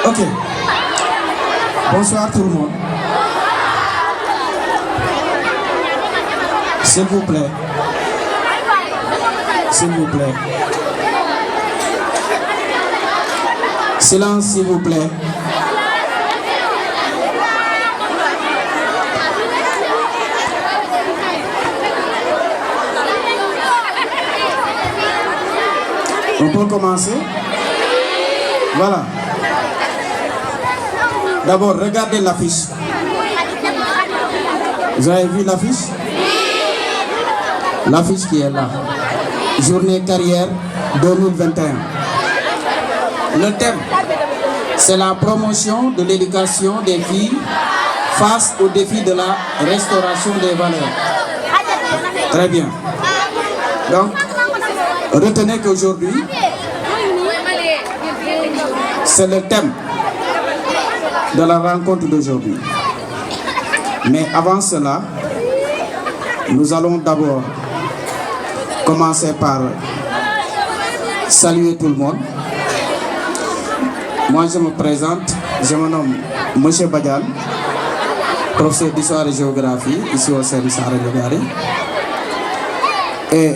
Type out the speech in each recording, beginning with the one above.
Ok. Bonsoir tout le monde. S'il vous plaît. S'il vous plaît. Silence, s'il vous plaît. On peut commencer? Voilà. D'abord, regardez l'affiche. Vous avez vu l'affiche? L'affiche qui est là. Journée carrière 2021. Le thème, c'est la promotion de l'éducation des filles face aux défis de la restauration des valeurs. Très bien. Donc, retenez qu'aujourd'hui, c'est le thème de la rencontre d'aujourd'hui. Mais avant cela, nous allons d'abord commencer par saluer tout le monde. Moi, je me présente, je me nomme M. Badian, professeur d'histoire et géographie, ici au service Sarah-Lugari, et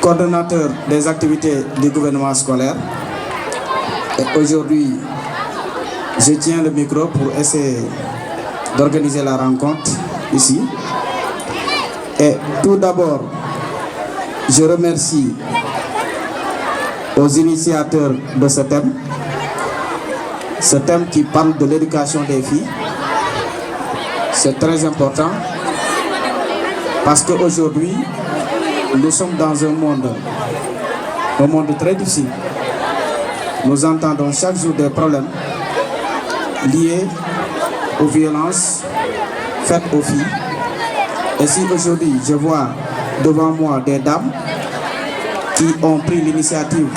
coordonnateur des activités du gouvernement scolaire. Et aujourd'hui, je tiens le micro pour essayer d'organiser la rencontre ici. Et tout d'abord, je remercie aux initiateurs de ce thème qui parle de l'éducation des filles. C'est très important parce qu'aujourd'hui, nous sommes dans un monde très difficile. Nous entendons chaque jour des problèmes liés aux violences faites aux filles. Et si aujourd'hui je vois devant moi des dames qui ont pris l'initiative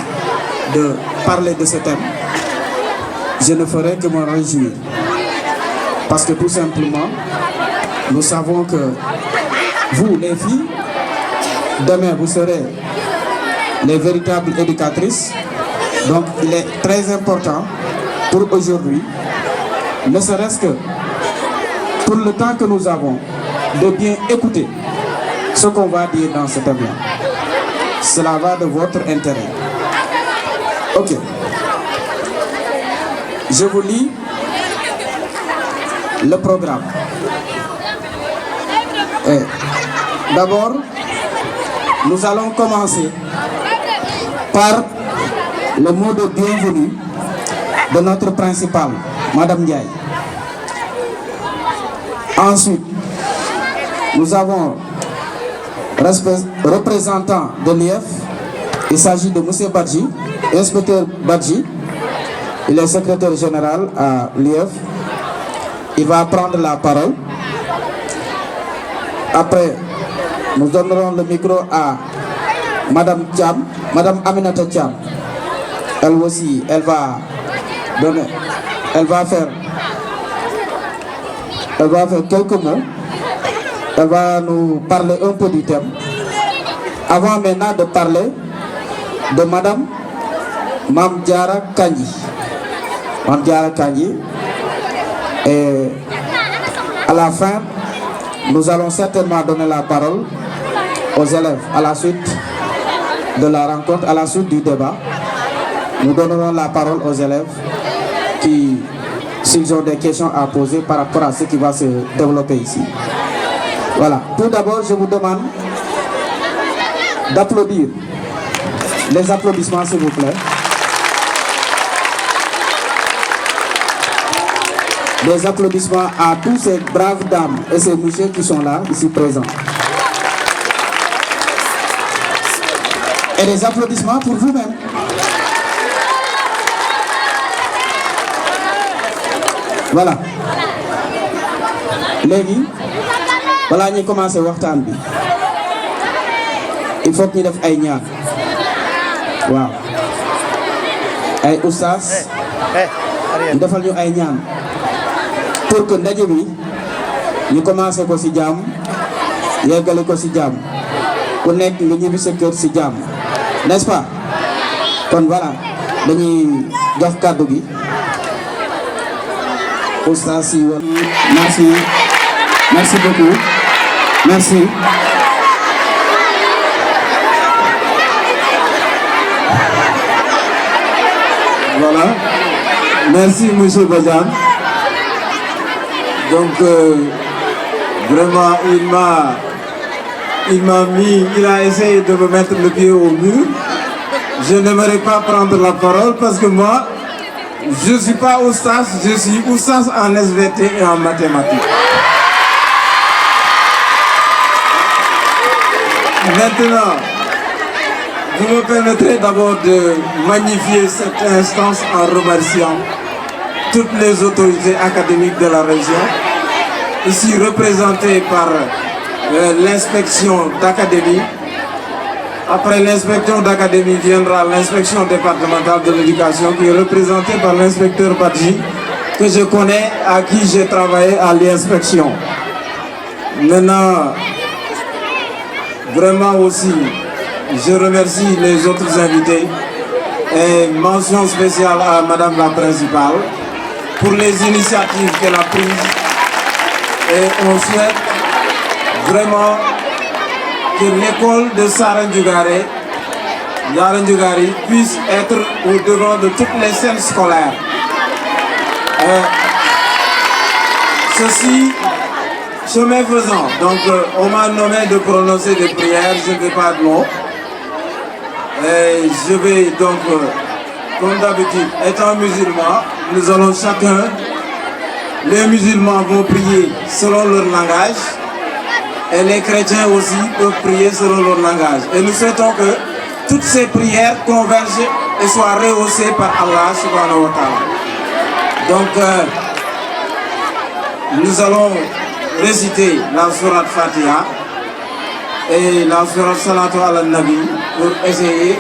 de parler de ce thème, je ne ferai que me réjouir. Parce que tout simplement, nous savons que vous, les filles, demain vous serez les véritables éducatrices. Donc il est très important pour aujourd'hui, ne serait-ce que pour le temps que nous avons, de bien écouter ce qu'on va dire dans ce thème-là. Cela va de votre intérêt. Ok. Je vous lis le programme. D'abord, nous allons commencer par le mot de bienvenue de notre principale, Madame Ndiaye. Ensuite, nous avons représentant de l'IEF. Il s'agit de M. Badji, inspecteur Badji. Il est secrétaire général à l'IEF. Il va prendre la parole. Après, nous donnerons le micro à Madame Thiam, Madame Aminata Thiam. Elle aussi, elle va faire quelques mots. Elle va nous parler un peu du thème. Avant maintenant de parler de Madame Mamdiara Kanji. Mamdiara Kanji. Et à la fin, nous allons certainement donner la parole aux élèves à la suite de la rencontre, à la suite du débat. Nous donnerons la parole aux élèves qui, s'ils ont des questions à poser par rapport à ce qui va se développer ici. Voilà. Tout d'abord, je vous demande d'applaudir. Les applaudissements, s'il vous plaît. Des applaudissements à tous ces braves dames et ces messieurs qui sont là, ici présents. Et des applaudissements pour vous-même. Voilà. Léegi balaa ñuy commencer waxtaan bi il faut que ñu def ay ñaan. waaw ay oustaz ñu defal ñu ay ñaan pour que ndaje bi ñu commencer ko ci jàmm yeggale ko ci jàmm ku nekk nga ñibbi sa kër ci jàmm, n'est-ce pas? Kon voilà dañuy jox kàddu gi oustaz yi. Merci, merci beaucoup, merci. Voilà, merci monsieur Badiane. Donc vraiment il a essayé de me mettre le pied au mur. Je n'aimerais pas prendre la parole parce que moi je ne suis pas oustaz, je suis oustaz en SVT et en mathématiques. Maintenant, vous me permettrez d'abord de magnifier cette instance en remerciant toutes les autorités académiques de la région, ici représentées par l'inspection d'académie. Après l'inspection d'académie viendra l'inspection départementale de l'éducation qui est représentée par l'inspecteur Badji, que je connais, à qui j'ai travaillé à l'inspection. Maintenant, vraiment aussi, je remercie les autres invités et mention spéciale à Madame la Principale pour les initiatives qu'elle a prises. Et on souhaite vraiment que l'école de Sarandjugari puisse être au devant de toutes les scènes scolaires. Ceci, chemin faisant, donc on m'a nommé de prononcer des prières, je ne vais pas de mots. Et je vais donc, comme d'habitude, étant musulman, nous allons chacun, les musulmans vont prier selon leur langage, et les chrétiens aussi peuvent prier selon leur langage. Et nous souhaitons que toutes ces prières convergent et soient rehaussées par Allah subhanahu wa ta'ala. Donc, nous allons réciter la sourate Fatiha et la sourate Salatu ala Nabi pour essayer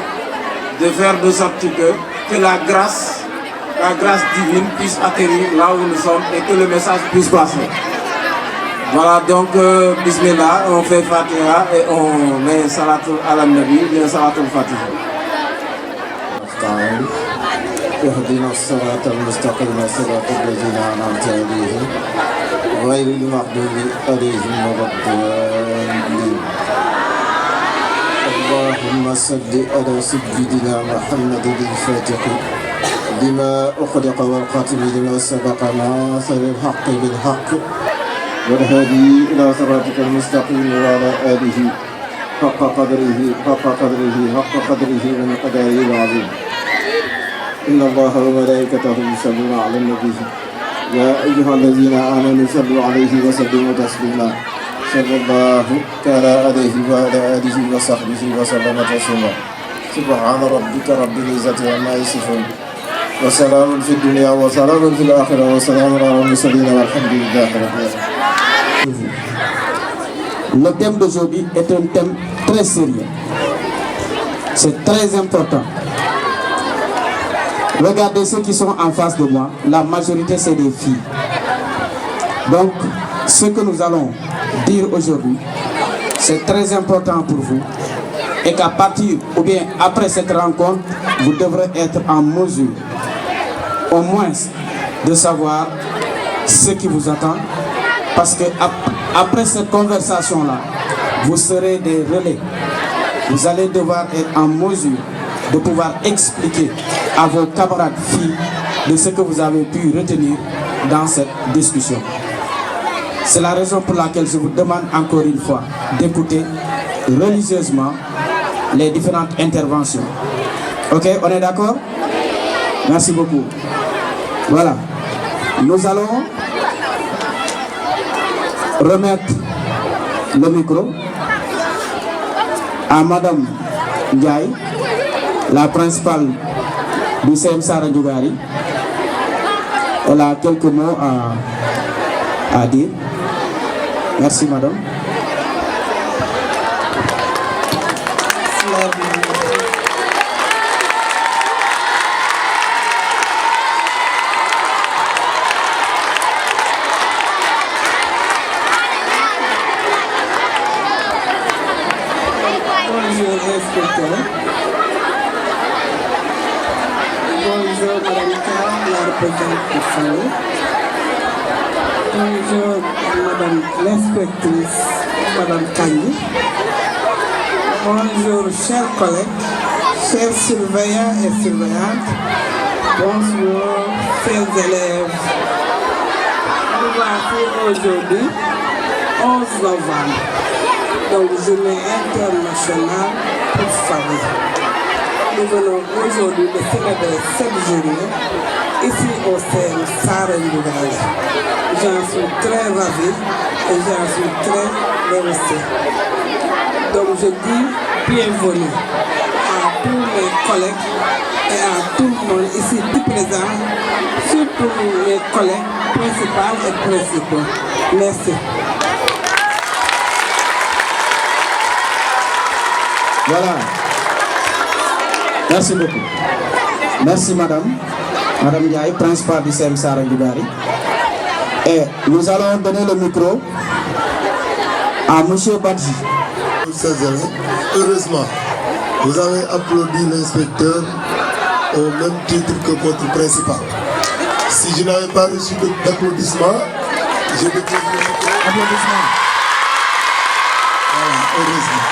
de faire de sorte que la grâce divine puisse atterrir là où nous sommes et que le message puisse passer. Voilà, donc bismillah, on fait Fatiha et on met Salatu ala Nabi, bien Salatu Fatiha. اهدنا الصراط المستقيم صراط الذين أنعمت عليهم غير المغضوب عليهم ولا الضالين. اللهم صل على سيدنا محمد الفاتح لما أخلق والخاتم لما سبق ناصر الحق بالحق والهادي إلى صراطك المستقيم وعلى آله حق قدره ومقداره العظيم. إن الله وملائكته يصلون على النبي يا أيها الذين آمنوا صلوا عليه وسلموا تسليما صلى الله تعالى عليه وعلى آله وصحبه وسلم تسليما. سبحان ربك رب العزة عما يصفون وسلام في الدنيا وسلام في الآخرة وسلام على المرسلين والحمد لله رب العالمين. Le thème d'aujourd'hui est un thème très sérieux. C'est très important. Regardez ceux qui sont en face de moi, la majorité c'est des filles. Donc, ce que nous allons dire aujourd'hui, c'est très important pour vous et qu'à partir ou bien après cette rencontre, vous devrez être en mesure au moins de savoir ce qui vous attend parce que après cette conversation-là, vous serez des relais. Vous allez devoir être en mesure de pouvoir expliquer à vos camarades filles de ce que vous avez pu retenir dans cette discussion. C'est la raison pour laquelle je vous demande encore une fois d'écouter religieusement les différentes interventions. Ok, on est d'accord? Merci beaucoup. Voilà. Nous allons remettre le micro à Madame Ndiaye, la principale du CM Sarandjugari. Elle a quelques mots à dire. Merci madame. Bonjour inspecteur. Bonjour madame présidente de famille. Bonjour Madame l'inspectrice, Madame Kandji. Bonjour chers collègues, chers surveillants et surveillantes. Bonjour chers élèves. Nous voici aujourd'hui 11 novembre, donc journée internationale pour famille. Nous venons aujourd'hui de célébrer cette journée ici au CEM Sarène Lougaye. J'en suis très ravie et j'en suis très remerciée. Donc je dis bienvenue à tous mes collègues et à tout le monde ici présent, surtout mes collègues principaux et principaux. Merci. Voilà. Merci beaucoup. Merci madame. Madame Ndiaye, principale du CEM Sarène Lougaye. Et nous allons donner le micro à monsieur Badji. Heureusement, vous avez applaudi l'inspecteur au même titre que votre principal. Si je n'avais pas reçu d'applaudissements, je vais dire applaudissements. Voilà, heureusement.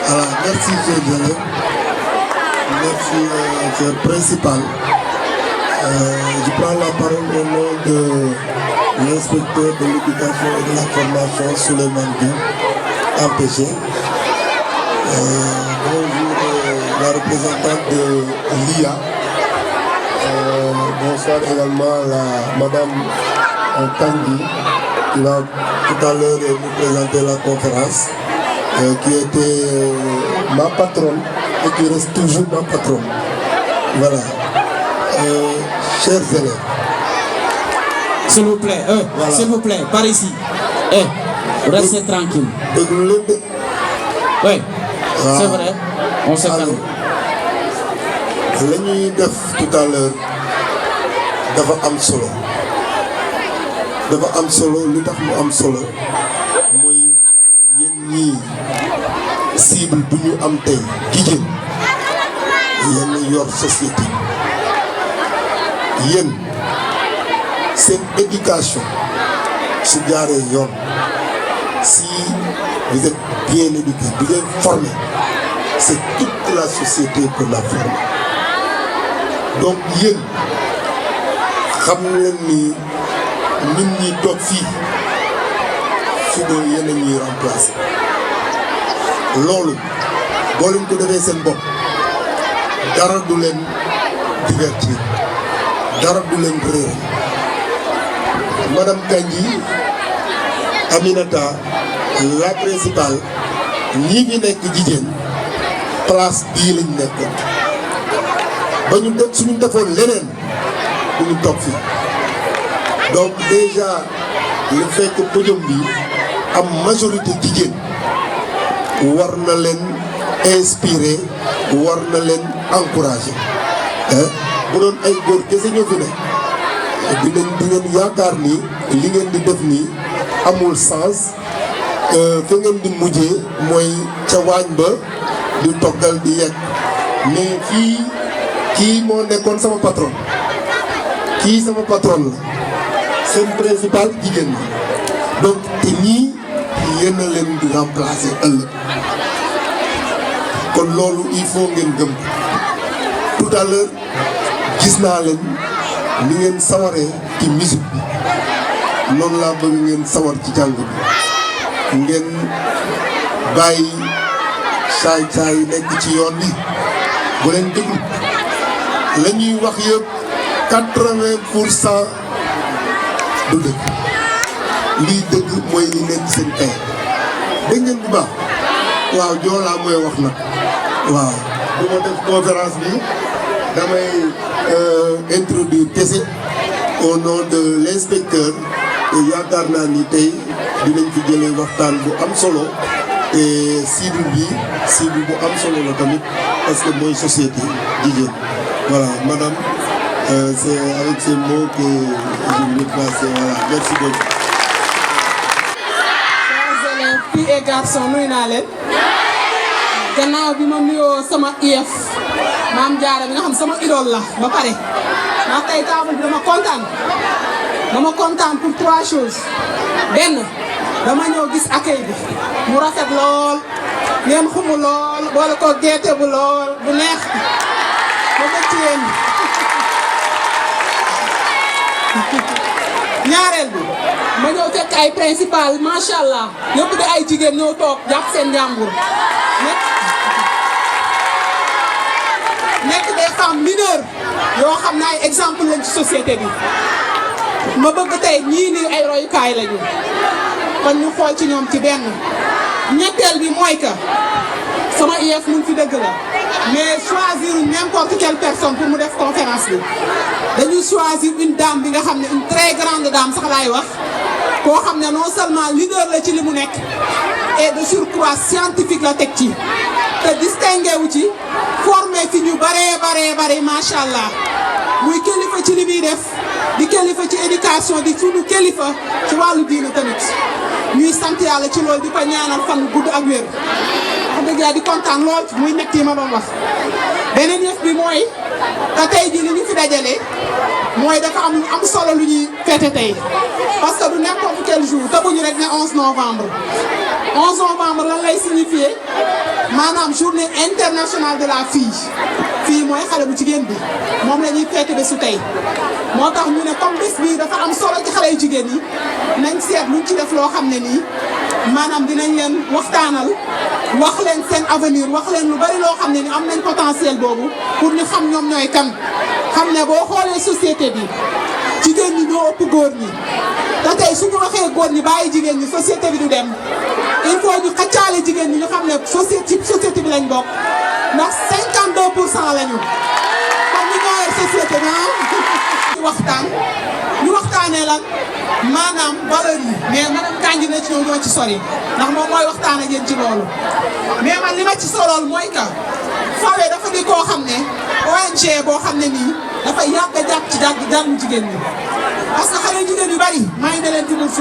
Voilà, merci, chers élèves. Merci, cher principal. Je prends la parole au nom de l'inspecteur de l'éducation et de la formation, Souleymane Diouf, empêché. Bonjour la représentante de l'IA. Bonsoir également la Madame Kandji qui va tout à l'heure nous présenter la conférence, qui était ma patronne et qui reste toujours ma patronne. Voilà. Chers élèves. S'il vous plaît, voilà. S'il vous plaît, par ici. Restez tranquille. Oui, voilà. C'est vrai, on se calme. La ñuy def tout à l'heure dafa am solo li tax mu am solo mooy yéen ñii cible bu ñu am tey jigéen yéen yor société yéen seen éducation su jaaree yoon si vous êtes bien éduqué bien formé c'est toute la société pour la former donc yéen xam leen ni nit ñi toog fii suba yéen a ñuy remplacer loolu boo leen ko defee seen bopp dara du leen divertir dara du leen réer Madame Kandji Aminata la principale ñii fi nekk jigéen place bii lañ nekkoon ba ñu def suñu defoon leneen du ñu toog fii donc déjà le fait que podium bi am majorité jigéen war na leen inspirer war na leen encourager bu doon ay góor kese ñoo fi ne di ngeen yaakaar ni li ngeen di def nii amul sens fa ngeen di mujjee mooy ca waañ ba di toggal di yegg mais kii moo nekkoon sama patron kii sama patron la seen principal jigéen la donc te ñii yéen a leen di remplacer ëllëg kon loolu il faut ngeen gëm tout à l'heure gis naa leen ni ngeen sawaree ci musique bi noonu laa bëgg ngeen sawar ci jàng bi ngeen bàyyi saay nekk ci yoon bi bu leen déglu la ñuy wax yëpp 80% du dëgg lii dëgg mooy li nekk seen kay dégg ngeen bu baax waaw joolaa mooy wax nag waaw bu ma def conférence bi damay introduire kese au nom de l'inspecteur te yaakaar naa ni tey dinañ fi jëlee waxtaan bu am solo te cible bu am solo la tamit parce que mooy société jigéen voilà madame c'est avec ces mots que je vais passer voilà merci beaucoup. Chers élèves, filles et garçons nuyu naa leen gannaaw bi ma nuyoo sama IEF Maam Jaara bi nga xam sama idole la ba pare ndax tey table bi dama kontaan pour 3 choses benn dama ñëw gis accueil bi mu rafet lool ngeen xumu lool boole ko geete bu lool bu neex ba bëgg yéen ñaareel bi ma ñëw fekk ay principal macha allah ñëpp di ay jigéen ñëw toog jàpp seen njàmbur nekk des femmes mineures yoo xam ne ay exemple lañ ci société bi ma bëgg tey ñii nii ay royukaay lañu kon ñu xool ci ñoom ci benn ñetteel bi mooy que sama IEF mun fi dëgg la mais choisir n'importe quelle personne pour mu def conférence bi dañu choisir une dame bi nga xam ne une très grande dame sax laay wax koo xam ne non seulement leader la ci li mu nekk et de surcroît scientifique la teg ci te distingué wu ci formé fi ñu bare macha allah muy kilifa ci li muy def di kilifa ci éducation di sunu kilifa ci wàllu diine tamit ñuy sant yàlla ci loolu di ko ñaanal fan gudd ak wér wax dëgg yàlla di kontaan lool muy nekk yi ma doon wax. beneen yëf bi mooy te tey jii li ñu fi dajale mooy dafa am lu am solo lu ñuy fête tey parce que du n'importe quel jour te bu ñu rek ne 11 novembre. 11 novembre lan lay signifier maanaam journée internationale de la fille mooy xale bu jigéen bi moom la ñuy fête bésu tey moo tax ñu ne comme bés bii dafa am solo ci xale yu jigéen yi nañ seet luñ ci def loo xam ne nii maanaam dinañ leen waxtaanal wax leen seen avenir wax leen lu bari loo xam ne ni am nañ potentiel boobu pour ñu xam ñoom ñooy kan xam ne boo xoolee société bi jigéen ñi ñoo ëpp góor ñi te tey suñu waxee góor ñi bàyyi jigéen ñi société bi du dem il faut ñu xaccaale jigéen ñi ñu xam ne société bi lañ bokk ndax 52% lañu kon ñu ñoo yor société bi ñu waxtaanee lan maanaam valeur yi mais madame Kandji na ci ñoo ci sori ndax moom mooy waxtaan ak yéen ci loolu mais man li ma ci solool mooy que Fawe dafa di koo xam ne ONG boo xam ne nii dafa yàgg a jàpp ci jàngu jigéen ñi parce que xale jigéen yu bari maa ngi ne leen ci bourse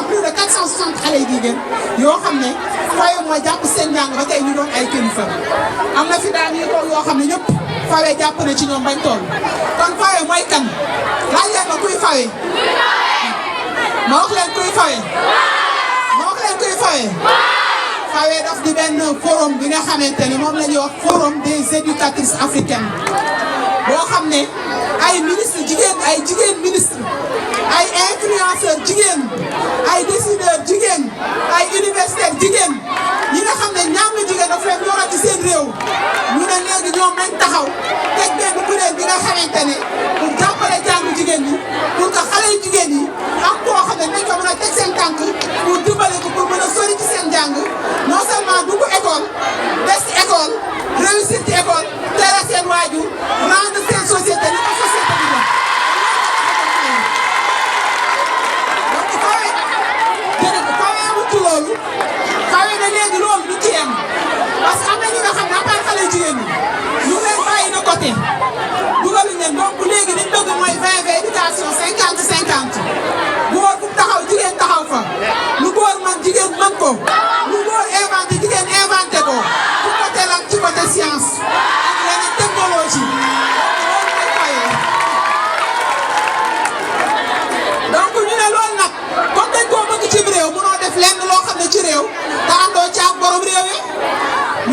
plus de 460 xale jigéen yoo xam ne Fawe mooy jàpp seen njàng ba tey ñu doon ay kilifa am na fi daan yi tool yoo xam ne ñëpp Fawe jàpp na ci ñoom bañ toll kon Fawe mooy kan laaj leen ma kuy Fawe ma wax leen kuy Fawe Fawe daf di benn forum bi nga xamante ne moom la ñuy wax forum des éducatrices africaines boo xam ne ay ministre jigéen ay jigéen ministre ay influenceur jigéen ay décideur jigéen ay universitaire jigéen ñi nga xam ne ñaam la jigéen daf leen ñora ci seen réew ñu ne léegi ñoom nañ taxaw teg benn kuréel bi nga xamante ne pour jàppale jàngu jigéen ñi pour que xale yu jigéen ñi am koo xam ne nañ ko mën a teg seen tànk pour dimbale ko pour mën a sori ci seen jàng non seulement dugg école des école réussir ci école teral seen waajur rendre seen société ni ko société bi la donc Fawe amul ci loolu Fawe ne léegi loolu du ci yem parce que am na ñi nga xam ne à part xale jigéen ñi ñu leen bàyyi de côté dugaluñ leen donc léegi liñ bëgg mooy 20 éducation 50-50 góor fu taxaw jigéen taxaw fa lu góor man jigéen man ko lu góor inventé jigéen inventé ko ci côté lan ci côté science ak yeneen technologie donc ñu ne loolu nag comme dañ koo bëgg ci réew mënoo def lenn loo xam ne ci réew te àndoo ci ak borom réew yi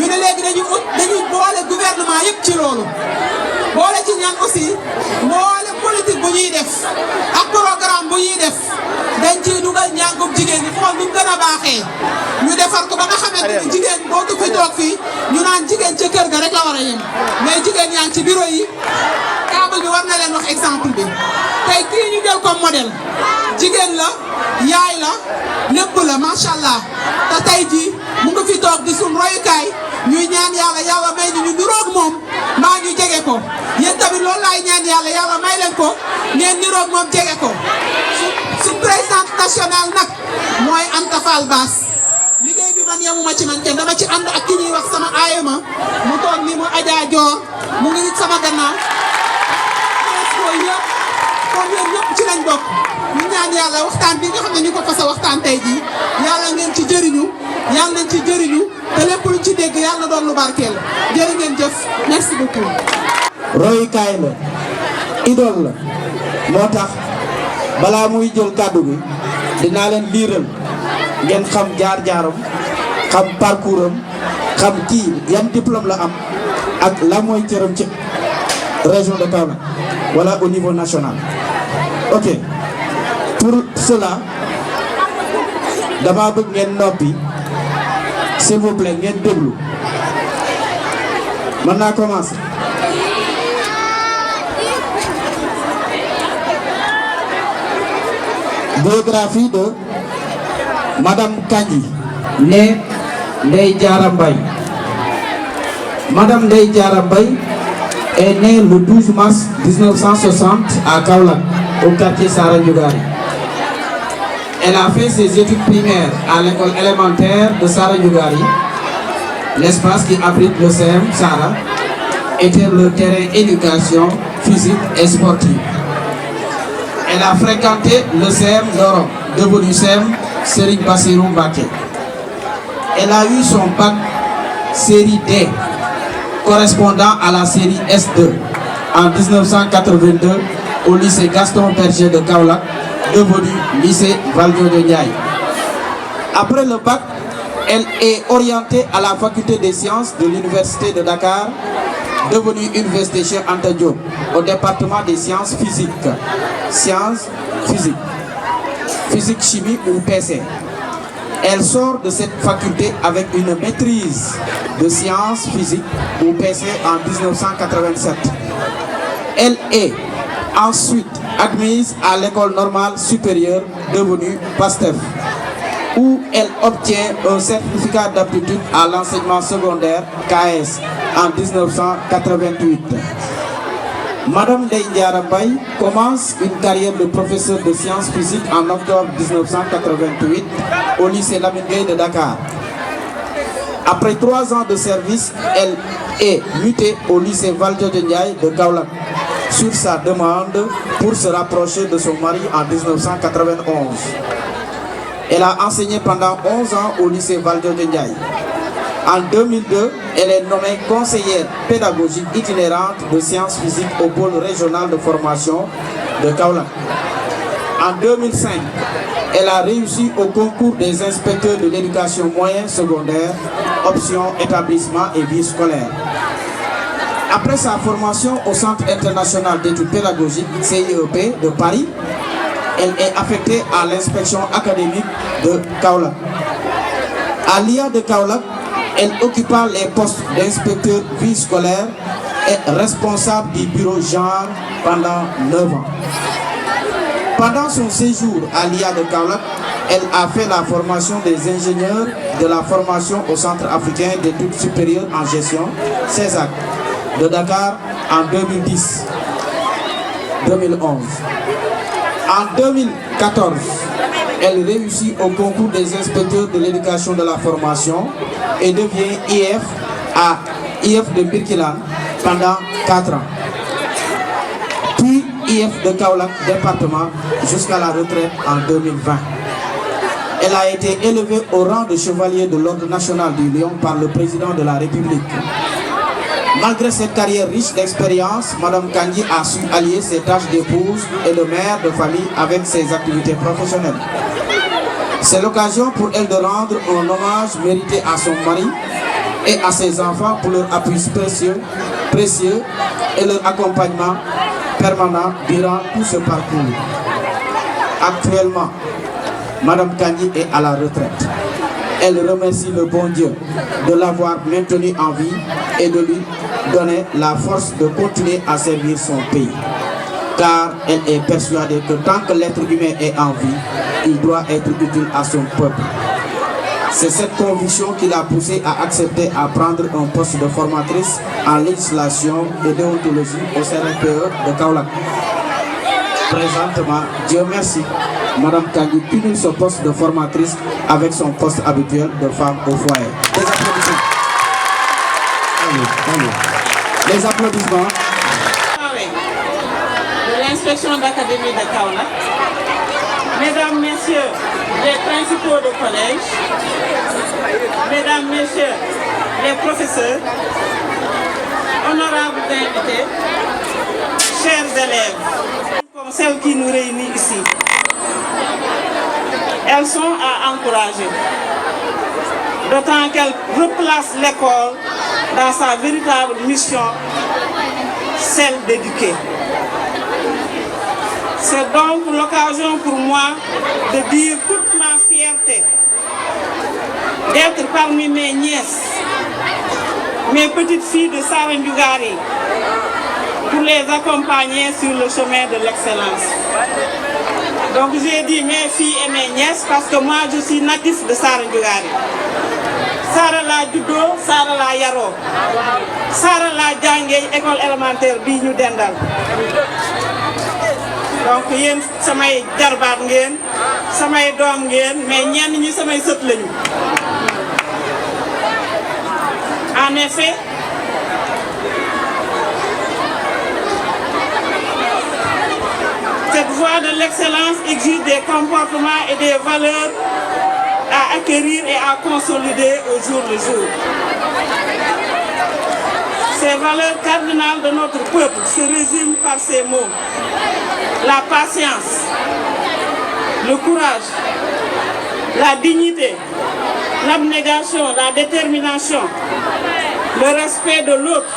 ñu ne léegi dañuy boole gouvernement yëpp ci loolu boole ci ñaan aussi boole politique bu ñuy def ak programme bu ñuy def dañ ciy dugal njàngum jigéen ñi xool nu mu gën a baaxee ñu defar ko ba nga xamante ni jigéen dootu fi toog fii ñu naan jigéen ca kër ga rek la war a yem mais jigéen yaa ngi ci bureau yi table bi war na leen wax exemple bi tey kii ñu jël comme modèle jigéen la yaay la lépp la macha allah te tey jii mu ngi fi toog di suñu royukaay ñuy ñaan yàlla may ñu niroog moom mbaa ñu jege ko yéen tamit loolu laay ñaan yàlla may leen ko ngeen niroog moom jege ko su présidente nationale nag mooy Anta Fall Bass liggéey bi man yemuma ci man kenn dama ci ànd ak ki ñuy wax sama aayama mu toog ni mu Adja Dior mu ngi nit sama gannaaw yëpp kon yéen ñëpp ci lañ bokk ñu ñaan yàlla waxtaan bi nga xam ne ñu ko fas a waxtaan tey jii yàlla ngeen ci jëriñu yàlla nañ ci jëriñu te lépp lu ci dégg yàlla na doon lu barkeel jërë ngeen jëf merci beaucoup. royukaay la idole la moo tax balaa muy jël kàddu gi dinaa leen liiral ngeen xam jaar-jaaram xam parcours am xam kii yan diplôme la am ak la mooy cëram ci région de Kaolack wala au niveau national. Ok, pour cela dama bëgg ngeen noppi s'il vous plaît ngeen déglu mën naa commencer. Biographie de Madame Kandji, née Ndeye Diarra Mbaye. Madame Ndeye Diarra Mbaye est née le 12 mars 1960 à Kaolack, au quartier Sara Ndiougaye. Elle a fait ses études primaires à l'école élémentaire de Sara Ndiougaye. L'espace qui abrite le CEM Sara était le terrain éducation physique et sportive. Elle a fréquenté le CEM Loro, devenu CEM Serigne Bassirou Mbacké. Elle a eu son bac série D, correspondant à la série S2, en 1982 au lycée Gaston Berger de Kaolack, devenu lycée Valdiodio Ndiaye. Après le bac, elle est orientée à la faculté des sciences de l'université de Dakar, devenue université Cheikh Anta Diop, au département des sciences physiques, physique chimie ou PC. Elle sort de cette faculté avec une maîtrise de sciences physiques ou PC en 1987. Elle est ensuite admise à l'école normale supérieure devenue PASTEF, où elle obtient un certificat d'aptitude à l'enseignement secondaire KS en 1988. Madame Ndeye Diarra Mbaye commence une carrière de professeur de sciences physiques en octobre 1988 au lycée Lamine Gueye de Dakar. Après 3 ans de service, elle est mutée au lycée Valdiodio Ndiaye de Kaolack sur sa demande pour se rapprocher de son mari en 1991. Elle a enseigné pendant 11 ans au lycée Valdiodio Ndiaye. En 2002, elle est nommée conseillère pédagogique itinérante de sciences physiques au pôle régional de formation de Kaolack. En 2005, elle a réussi au concours des inspecteurs de l'éducation moyenne secondaire, option établissement et vie scolaire. Après sa formation au Centre international d'études pédagogiques CIEP de Paris, elle est affectée à l'inspection académique de Kaolack. À l'IA de Kaolack, elle occupa les postes d'inspecteur vie scolaire et responsable du bureau genre pendant 9 ans. Pendant son séjour à l'IA de Kaolack, elle a fait la formation des ingénieurs de la formation au Centre africain d'études supérieures en gestion, CESAC, de Dakar en 2010-2011. En 2014, elle réussit au concours des inspecteurs de l'éducation de la formation et devient IF à IF de Birkelane pendant 4 ans. Puis IF de Kaolack département jusqu'à la retraite en 2020. Elle a été élevée au rang de chevalier de l'Ordre national du Lion par le président de la République. Malgré cette carrière riche d'expérience, Madame Kandji a su allier ses tâches d'épouse et de mère de famille avec ses activités professionnelles. C'est l'occasion pour elle de rendre un hommage mérité à son mari et à ses enfants pour leur appui précieux et leur accompagnement permanent durant tout ce parcours. Actuellement, Madame Kandji est à la retraite. Elle remercie le bon Dieu de l'avoir maintenue en vie et de lui donner la force de continuer à servir son pays. Car elle est persuadée que tant que l'être humain est en vie, il doit être utile à son peuple. C'est cette conviction qui l'a poussée à accepter à prendre un poste de formatrice en législation et déontologie au CRPE de Kaolack. Présentement, Dieu merci, Madame Kandji cumule ce poste de formatrice avec son poste habituel de femme au foyer. Des applaudissements. Allez. Les applaudissements. De l'inspection d'académie de Kaolack. Mesdames, Messieurs, les principaux de collège, mesdames, messieurs, les professeurs, honorables invités, chers élèves, comme celles qui nous réunissent ici, elles sont à encourager, d'autant qu'elles replacent l'école dans sa véritable mission, celle d'éduquer. C'est donc l'occasion pour moi de dire toute ma fierté d'être parmi mes nièces, mes petites filles de Sara Ndiougarry, pour les accompagner sur le chemin de l'excellence. Donc j'ai dit mes filles et mes nièces parce que moi je suis natif de Sara Ndiougarry. Sara la juddoo, Sara la yaroo, Sara la jàngee école élémentaire bii ñu dendal. Donc yéen samay jarbaat ngeen, samay doom ngeen, mais ñenn ñi samay sët lañu. En effet, cette voie de l'excellence exige des comportements et des valeurs à acquérir et à consolider au jour le jour. Ces valeurs cardinales de notre peuple se résument par ces mots: la patience, le courage, la dignité, l'abnégation, la détermination, le respect de l'autre,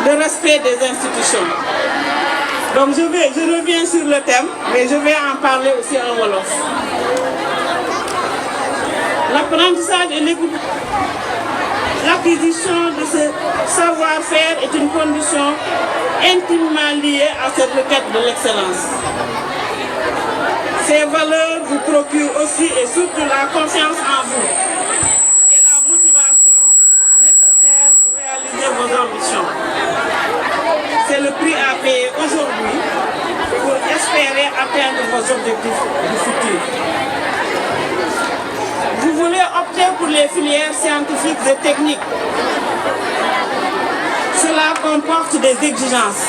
le respect des institutions. Donc je reviens sur le thème, mais je vais en parler aussi en wolof. L'apprentissage et l'acquisition de ce savoir-faire est une condition intimement liée à cette requête de l'excellence. Ces valeurs vous procurent aussi et surtout la confiance en vous et la motivation nécessaire pour réaliser vos ambitions. C'est le prix à payer aujourd'hui pour espérer atteindre vos objectifs du futur. Vous voulez opter pour les filières scientifiques et techniques. Cela comporte des exigences.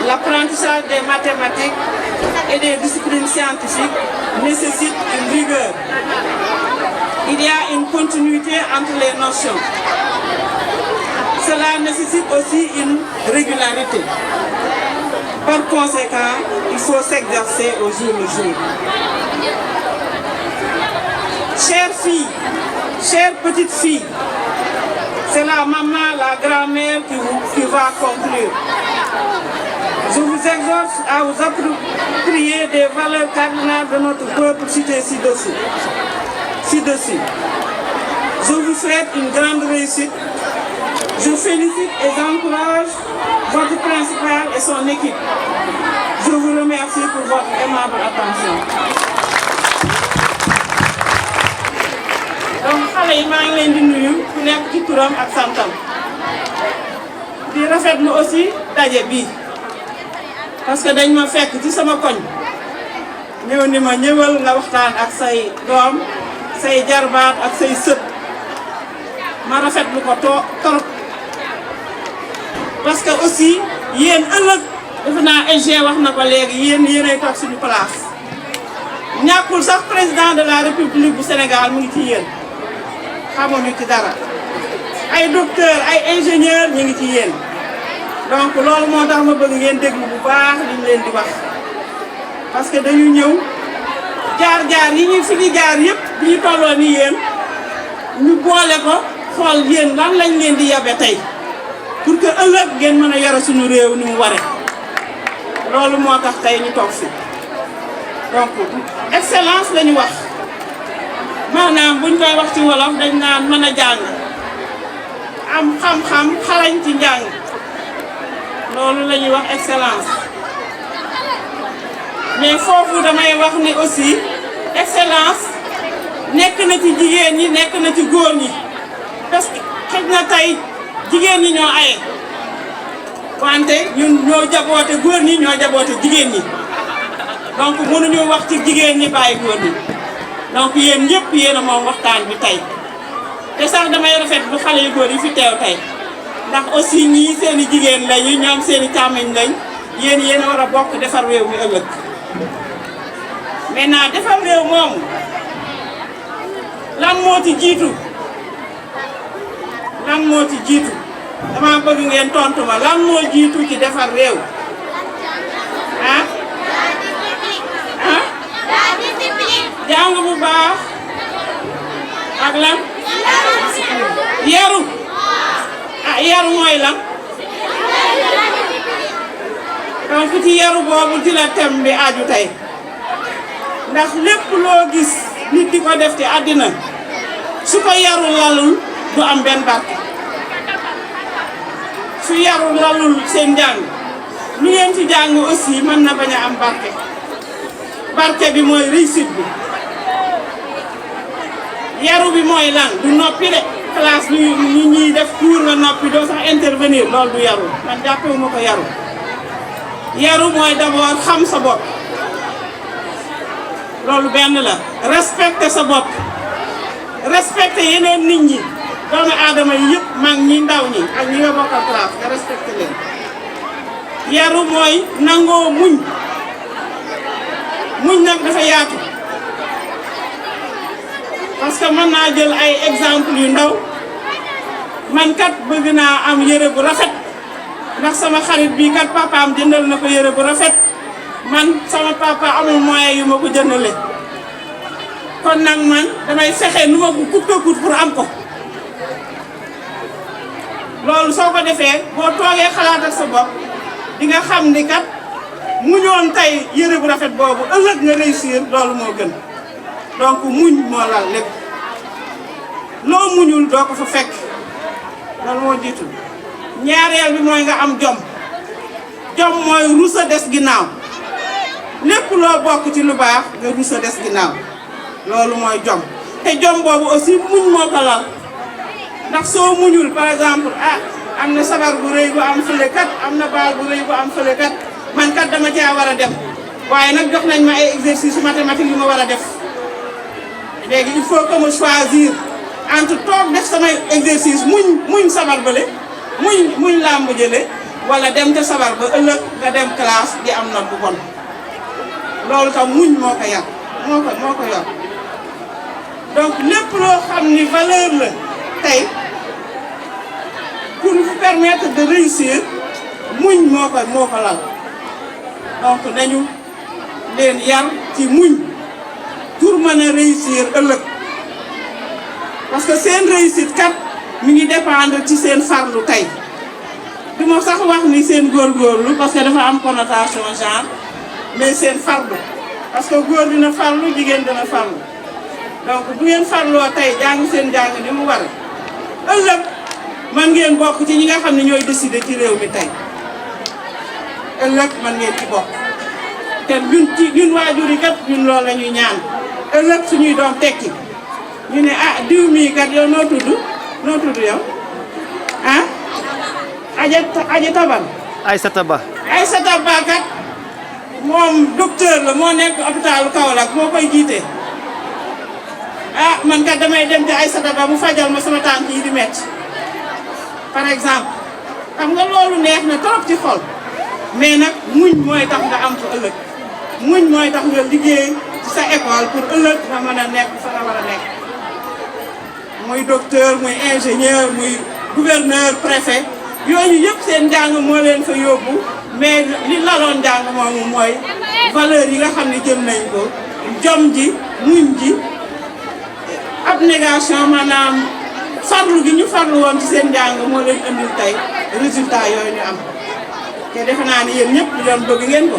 L'apprentissage des mathématiques et des disciplines scientifiques nécessite une rigueur. Il y a une continuité entre les notions. Cela nécessite aussi une régularité. Par conséquent, il faut s'exercer au jour le jour. Chères filles, chères petites filles, c'est la maman, la grand-mère qui va conclure. Je vous exhorte à vous approprier des valeurs cardinales de notre peuple citées ci-dessus. Je vous souhaite une grande réussite. Je félicite et j'encourage votre principal et son équipe. Je vous remercie pour votre aimable attention. Donc xale yi maa ngi leen di nuyu ku nekk ci turam ak santam. Di rafetlu aussi daje bi parce que dañ ma fekk ci sama koñ ñëw ni ma ñëwal nga waxtaan ak say doom, say jarbaat ak say sët. Ma rafetlu ko torop parce que aussi yéen ëllëg defe naa SG wax na ko léegi yéenay toog suñu place. Ñàkkul sax président de la République du Sénégal mu ngi ci yéen. Xamuñu ci dara ay docteur ay ingénieur ñu ngi ci yéen donc loolu moo tax ma bëgg ngeen déglu bu baax li ñu leen di wax parce que dañu ñëw jaar-jaar yi ñu fi di jaar yëpp bi ñu tolloo ni yéen ñu boole ko xool yéen lan lañ leen di yabe tey pour que ëllëg ngeen mën a yore suñu réew ni mu ware loolu moo tax tey ñu toog fi donc excellence lañu wax. Maanaam buñ koy wax ci wolof dañ naan mën a jàng am xam-xam xarañ ci njàng loolu la ñuy wax excellence mais foofu damay wax ni aussi excellence nekk na ci jigéen ñi nekk na ci góor ñi parce que xëj na tey jigéen ñi ñoo aye wante ñun ñoo jaboote góor ñi ñoo jaboote jigéen ñi donc mënuñu wax ci jigéen ñi bàyyi góor ñi. Donc yéen ñëpp yéen a moom waxtaan bi tey te sax damay rafet bu xale yu góor yi fi teew tey ndax aussi ñii seen i jigéen lañu ñoom seen i càmmiñ lañ yéen a war a bokk defar réew mi ëllëg maintenant defar réew moomu lan moo ci jiitu dama bëgg ngeen tontu ma lan moo jiitu ci defar réew ah jàng bu baax ak lan yaru yaru mooy lan donc ci yaru boobu ci la thème bi aju tey ndax lépp loo gis nit di ko def ci àddina su ko yaru lalul du am benn barke su yaru lalul seen njàng lu ngeen ci jàng aussi mën na bañ a am barke bi mooy réussite bi yaru bi mooy lan du noppi de classe ñu ñuy def cours nga noppi doo sax intervenir loolu du yaru man jàppewuma ko yaru mooy d'abord xam sa bopp loolu benn la respecter sa bopp respecter yeneen nit ñi doomu aadama yi yëpp mag ñi ndaw ñi ak ñi nga bokkal classe nga respecter leen yaru mooy nangoo muñ nag dafa yaatu parce que mën naa jël ay exemple yu ndaw man kat bëgg naa am yére bu rafet ndax sama xarit bii kat papaam jëndal na ko yére bu rafet man sama papa amul moyen yu ma ko jëndale kon nag man damay fexe nu ma ko kut pour am ko loolu soo ko defee boo toogee xalaat ak sa bopp di nga xam ni kat muñoon tey yére bu rafet boobu ëllëg nga réussir loolu moo gën donc muñ moo lal lépp loo muñul doo ko fa fekk loolu moo jiitu ñaareel bi mooy nga am jom mooy rusa des ginnaaw lépp loo bokk ci lu baax nga rusa des ginnaaw loolu mooy jom te jom boobu aussi muñ moo ko lal ndax soo muñul par exemple am na sabar bu rëy bu am fële kat am na baal bu rëy bu am fële kat man kat dama caa war a dem waaye nag jox nañ ma ay exercice mathématique yu ma war a def léegi il faut que ma choisir entre toog def samay exercice muñ sabar bële muñ làmb jële wala dem ca sabar ba ëllëg nga dem classe di am note bu bon loolu tam muñ moo ko yar moo ko yor donc lépp loo xam ni valeur la tey pour vous permettre de réussir muñ moo ko lal donc nañu leen yar ci muñ pour mën a réussir ëllëg parce que seen réussite kat mi ngi dépendre ci seen farlu tey du ma sax wax ni seen góorgóorlu parce que dafa am connotation genre mais seen farlu parce que góor dina farlu jigéen dina farlu donc bu ngeen farloo tey jàng seen jàng ni mu war ëllëg man ngeen bokk ci ñi nga xam ne ñooy décider ci réew mi tey ëllëg man ngeen ci bokk te ñun waajur yi kat ñun loolu la ñuy ñaan ëllëg suñuy doom tekki ñu ne diw mii kat yow noo tudd yow aja taban Aïssata Ba kat moom docteur la moo nekk hôpitalu Kaolack moo koy jiite man kat damay dem ci Aïssata Ba mu fajal ma sama tànk yi di metti par exemple xam nga loolu neex na trop ci xol mais nag muñ mooy tax nga am ko ëllëg muñ mooy tax nga liggéey ci sa école pour ëllëg nga mën a nekk fa nga war a nekk muy docteur muy ingénieur muy gouverneur préfet yooyu yëpp seen njàng moo leen fa yóbbu mais li laloon njàng moomu mooy valeur yi nga xam ne jëm nañ ko jom ji muñ ji abnégation maanaam farlu gi ñu farlu woon ci seen njàng moo leen indil tey résultat yooyu ñu am te defe naa ne yéen ñëpp di doon bëgg ngeen ko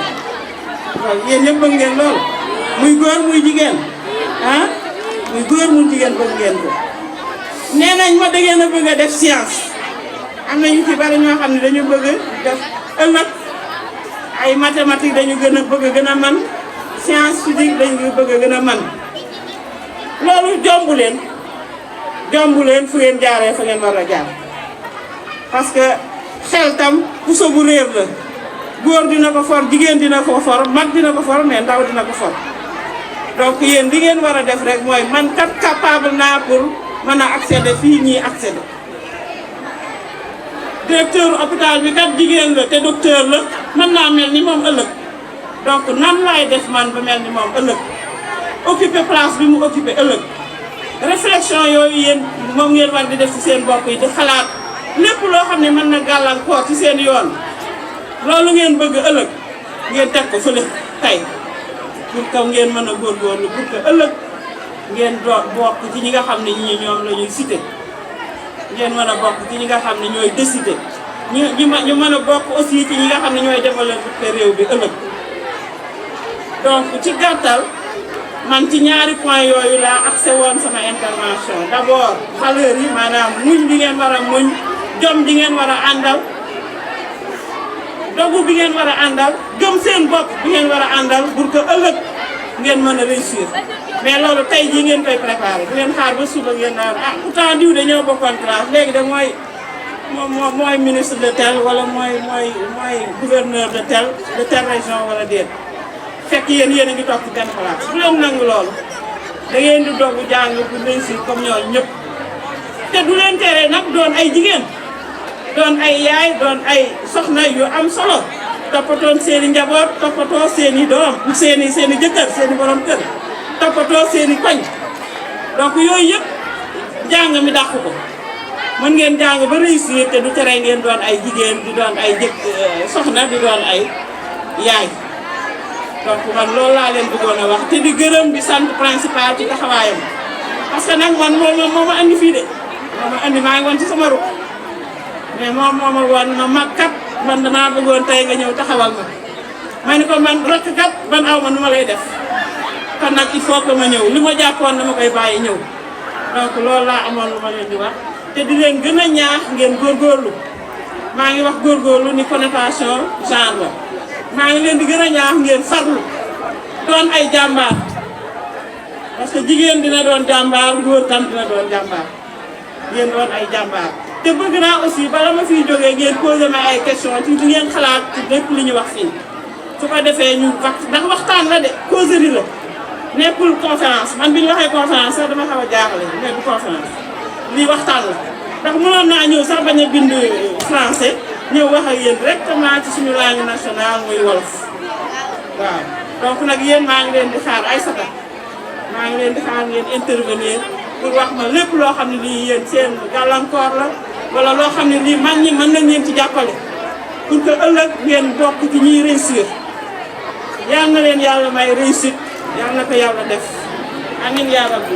loolu yéen ñëpp bëgg ngeen loolu muy góor muy jigéen muy góor muy jigéen bëgg ngeen ko nee nañ ma da ngeen a bëgg a def science am na ñu ci bari ñoo xam ne dañu bëgg def ëllëg ay mathématiques dañu gën a mën science physique dañu bëgg a gën a mën loolu jombu leen fu ngeen jaaree fa ngeen war a jaar parce que xel tam puso bu réer la góor dina ko for jigéen dina ko for mag dina ko for mais ndaw dina ko for donc yéen li ngeen war a def rek mooy man kat capable naa pour mën a accéder fii ñii accéder directeur hôpital bi kat jigéen la te docteur la mën naa mel ni moom ëllëg donc nan laay def man ba mel ni moom ëllëg occuper place bi mu occuper ëllëg réflexion yooyu yéen moom ngeen war di def ci seen bopp yi di xalaat lépp loo xam ne mën na gàllankoor ci seen yoon loolu ngeen bëgg ëllëg ngeen teg ko fële tey pour que ngeen mën a góorgóorlu pour que ëllëg ngeen bokk ci ñi nga xam ne ñii ñoom la ñuy cité ngeen mën a bokk ci ñi nga xam ne ñooy décider ñu mën a bokk aussi ci ñi nga xam ne ñooy développer réew bi ëllëg donc ci gàttal man ci ñaari point yooyu laa axé woon sama intervention d'abord valeur yi maanaam muñ bi ngeen war a muñ jom bi ngeen war a àndal dogu bi ngeen war a àndal gëm seen bopp bi ngeen war a àndal pour que ëllëg ngeen mën a réussir mais loolu tey jii ngeen koy préparé bu leen xaar ba suba ngeen naan ah pourtant diw dañoo bokkoon classe léegi de mooy ministre de tel wala mooy gouverneur de telle région wala déet fekk yéen a ngi toog ci benn place bu leen nangu loolu da ngeen di dogu jàng pour réussir comme ñooñu ñëpp te du leen tere nag doon ay jigéen doon ay yaay doon ay soxna yu am solo toppatoon seen i njaboot toppatoo seen i doom seen i jëkkër seen i borom kër toppatoo seen i koñ donc yooyu yëpp jàng mi dàq ko mën ngeen jàng ba réussir te du tere ngeen doon ay jigéen di doon ay soxna di doon ay yaay donc man loolu laa leen bëggoon a wax te di gërëm di sant principal ci taxawaayam parce que nag man moo ma andi fii de moo ma andi maa ngi woon ci sama ruq mais moom moo ma woon ma mag kat man damaa bëggoon tey nga ñëw taxawal ma ni ko man rakk kat man aw ma nu ma lay def kon nag il faut que ma ñëw li ma jàppoon dama koy bàyyi ñëw donc loolu laa amoon lu ma leen di wax te di leen gën a ñaax ngeen góorgóorlu maa ngi wax góorgóorlu ni connotation genre la maa ngi leen di gën a ñaax ngeen farlu doon ay jàmbaar parce que jigéen dina doon jàmbaar góor tam dina doon jàmbaar ngeen doon ay jàmbaar te bëgg naa aussi bala ma fiy jógee ngeen posé ma ay question ci li ngeen xalaat ci lépp li ñu wax fii su ko defee ñu wax ndax waxtaan la de causerie la nekkul conférence man bi ñu waxee conférence sax dama xaw a jaaxle mais du conférence lii waxtaan la ndax mënoon naa ñëw sax bañ a bind français ñëw wax ak yéen directement ci suñu langue nationale muy wolof waaw donc nag yéen maa ngi leen di xaar ay sata maa ngi leen di xaar ngeen intervenir pour wax ma lépp loo xam ne lii yéen seen gàllankoor la wala loo xam ne lii man ñi mën nañ leen ci jàppale pour que ëllëg ngeen bokk ci ñuy réussir yal na leen yàlla may réussite yal na ko yàlla def amiin yaa rabbi.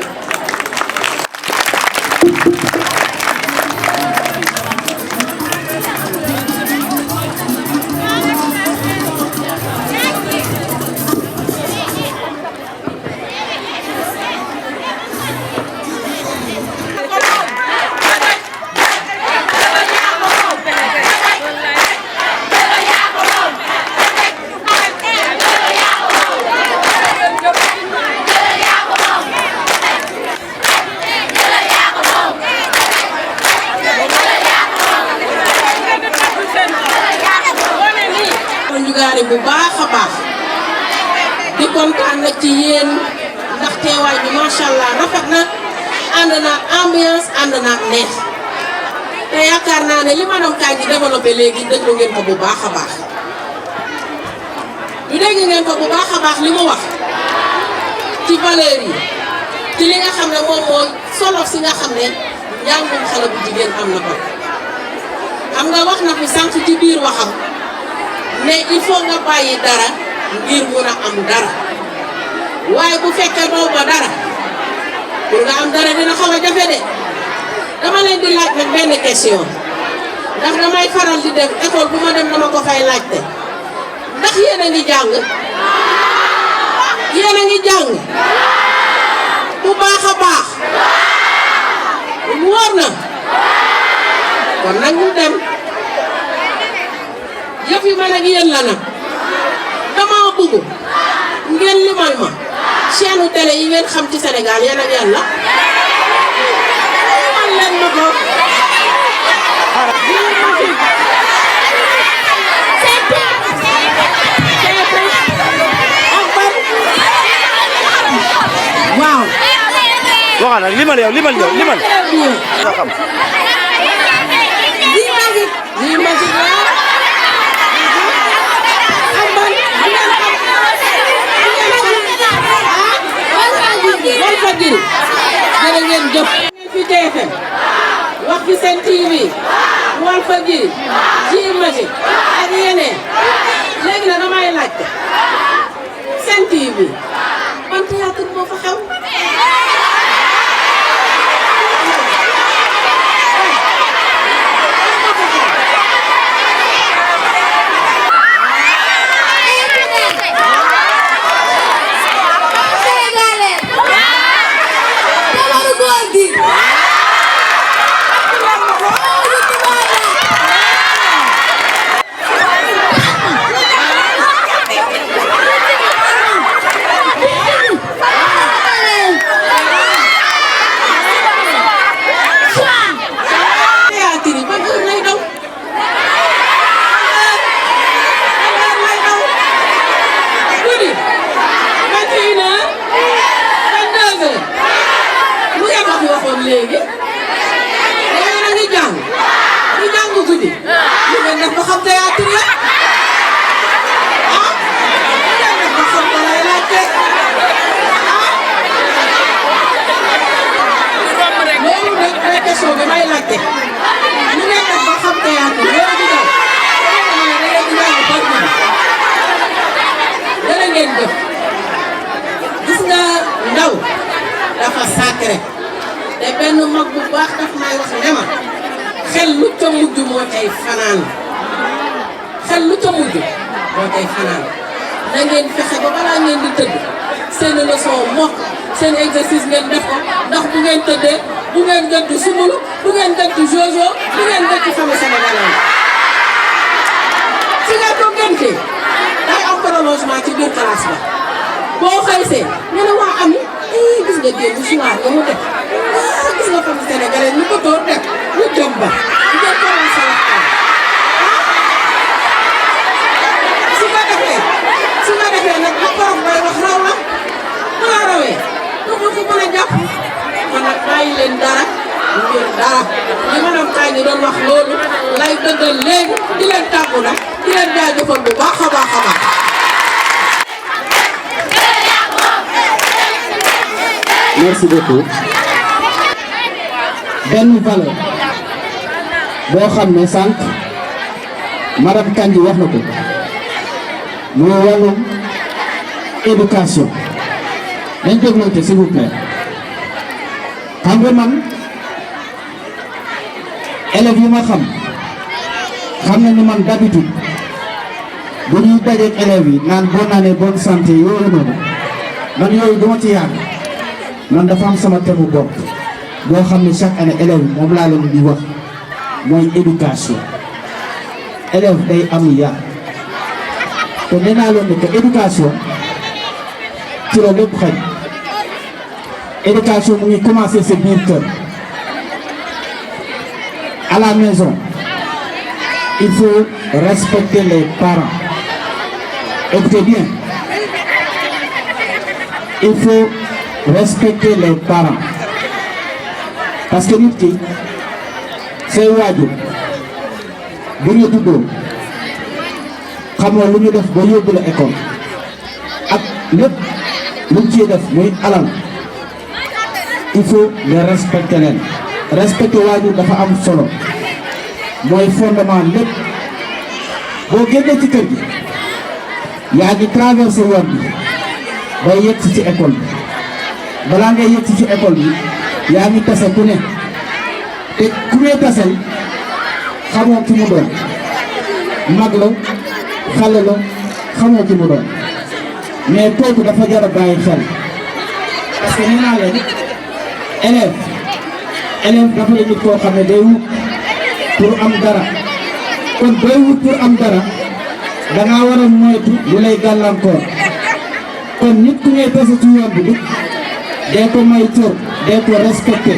bu baax a baax di kontaan nag ci yéen ndax teewaay bi macha allah rafet na ànd naag ambiance ànd naag neex te yaakaar naa ne li madame Kandji développé léegi déglu ngeen ko bu baax a baax. ñu dégg ngeen ko bu baax a baax li mu wax ci valeur yi ci li nga xam ne moom mooy solo si nga xam ne njàngum xale bu jigéen am na ko xam nga wax na fi sànq ci biir waxam. mais il faut nga bàyyi dara ngir mun a am dara waaye bu fekkee doo ba dara pour nga am dara dina xaw a jafe de dama leen di laaj nag benn question ndax damay faral di def école bu ma dem dama ko fay laajte ndax yéen a ngi jàng yéen a ngi jàng bu baax a baax wóor na kon nag ñu dem. yëf yi man ak yéen la nag dama bëgg ngeen limal ma chaîne télé yi ngeen xam ci Sénégal yéen ak yàlla limal leen ma ko waaw waxal nag limal yow limal nga xam lii magique la fa gi ji magique ak yeneen léegi nag damay laajte Sen TV ban théâtre moo fa xew léegi léegi nag ñu jàng guddi ñu ngeen def ba xam théâtre ya ah ñu ngeen def ba xam ko lay laajte ah loolu nag mooy question bi may laajte ñu ngeen def ba xam théâtre loolu di daw dana ngeen def gis nga ndaw dafa sacré te benn mag bu baax daf may wax ne ma xel lu ca mujj moo cay fanaan xel lu ca mujj moo cay fanaan da ngeen fexe ba balaa ngeen di tëdd seen leçon mokk seen exercice ngeen def ko ndax bu ngeen tëddee bu ngeen gëdd sumulu bu ngeen gëdd jojo bu ngeen gëdd famille sénégalaise si nga ko gëntee day am prolongement ci biir classe ba boo xëysee ñu ne waa ami gis nga démb soir nga mu def gis nga famille sénégalaise ñu ko tóor def ñu jom ba ngeen commencé waxtaan su nga defee nag la prof bay wax raw la bu la rawee doo ko mën a jàpp kon nag bàyyi leen dara ngir dara li ma doon kaay ni doon wax loolu lay dëggal léegi di leen tàggu nag di leen jaajëfal bu baax a baax a baax merci beaucoup benn valeur boo xam ne sànq madame Kandji wax na ko muy wàllum éducation dañ déglante s'il vous plaît xam nga man élèves yi ma xam nañu man d'habitude bu ñuy dajeek élèves yi naan boo naanee bonne santé yooyu noonu man yooyu duma ci yàgg man dafa am sama thème bopp boo xam ne chaque année élève moom laa leen di wax mooy éducation élève day am yar te nee naa leen ne que éducation ci la lépp xaj éducation mu ngi commencer sa biir kër à la maison il faut respecter les parents écoutez bien il faut respecter les parents parce que nit ki say waajur bu ñu juddoo xamoo lu ñu def ba yóbbu la école ak lépp lu ñu ciy def muy alal il faut les respecter leen respecter waajur dafa am solo mooy fondement lépp boo génnee ci kër gi yaa ngi traversé yoon bi bay yegg ci école bi balaa ngay yegg ci école bi yaa ngi tase ku ne te ku ne tasel xamoo ki mu doon mag la xale la xamoo ki mu doon mais kooku dafa jar a bàyyi xel parce que nee naa leen élève dafa la nit koo xam ne day wut pour am dara kon booy wut pour am dara dangaa war a moytu lu lay gàllankoor kon nit ku ngay tase ci yoon bi dee ko may cër dee ko respecté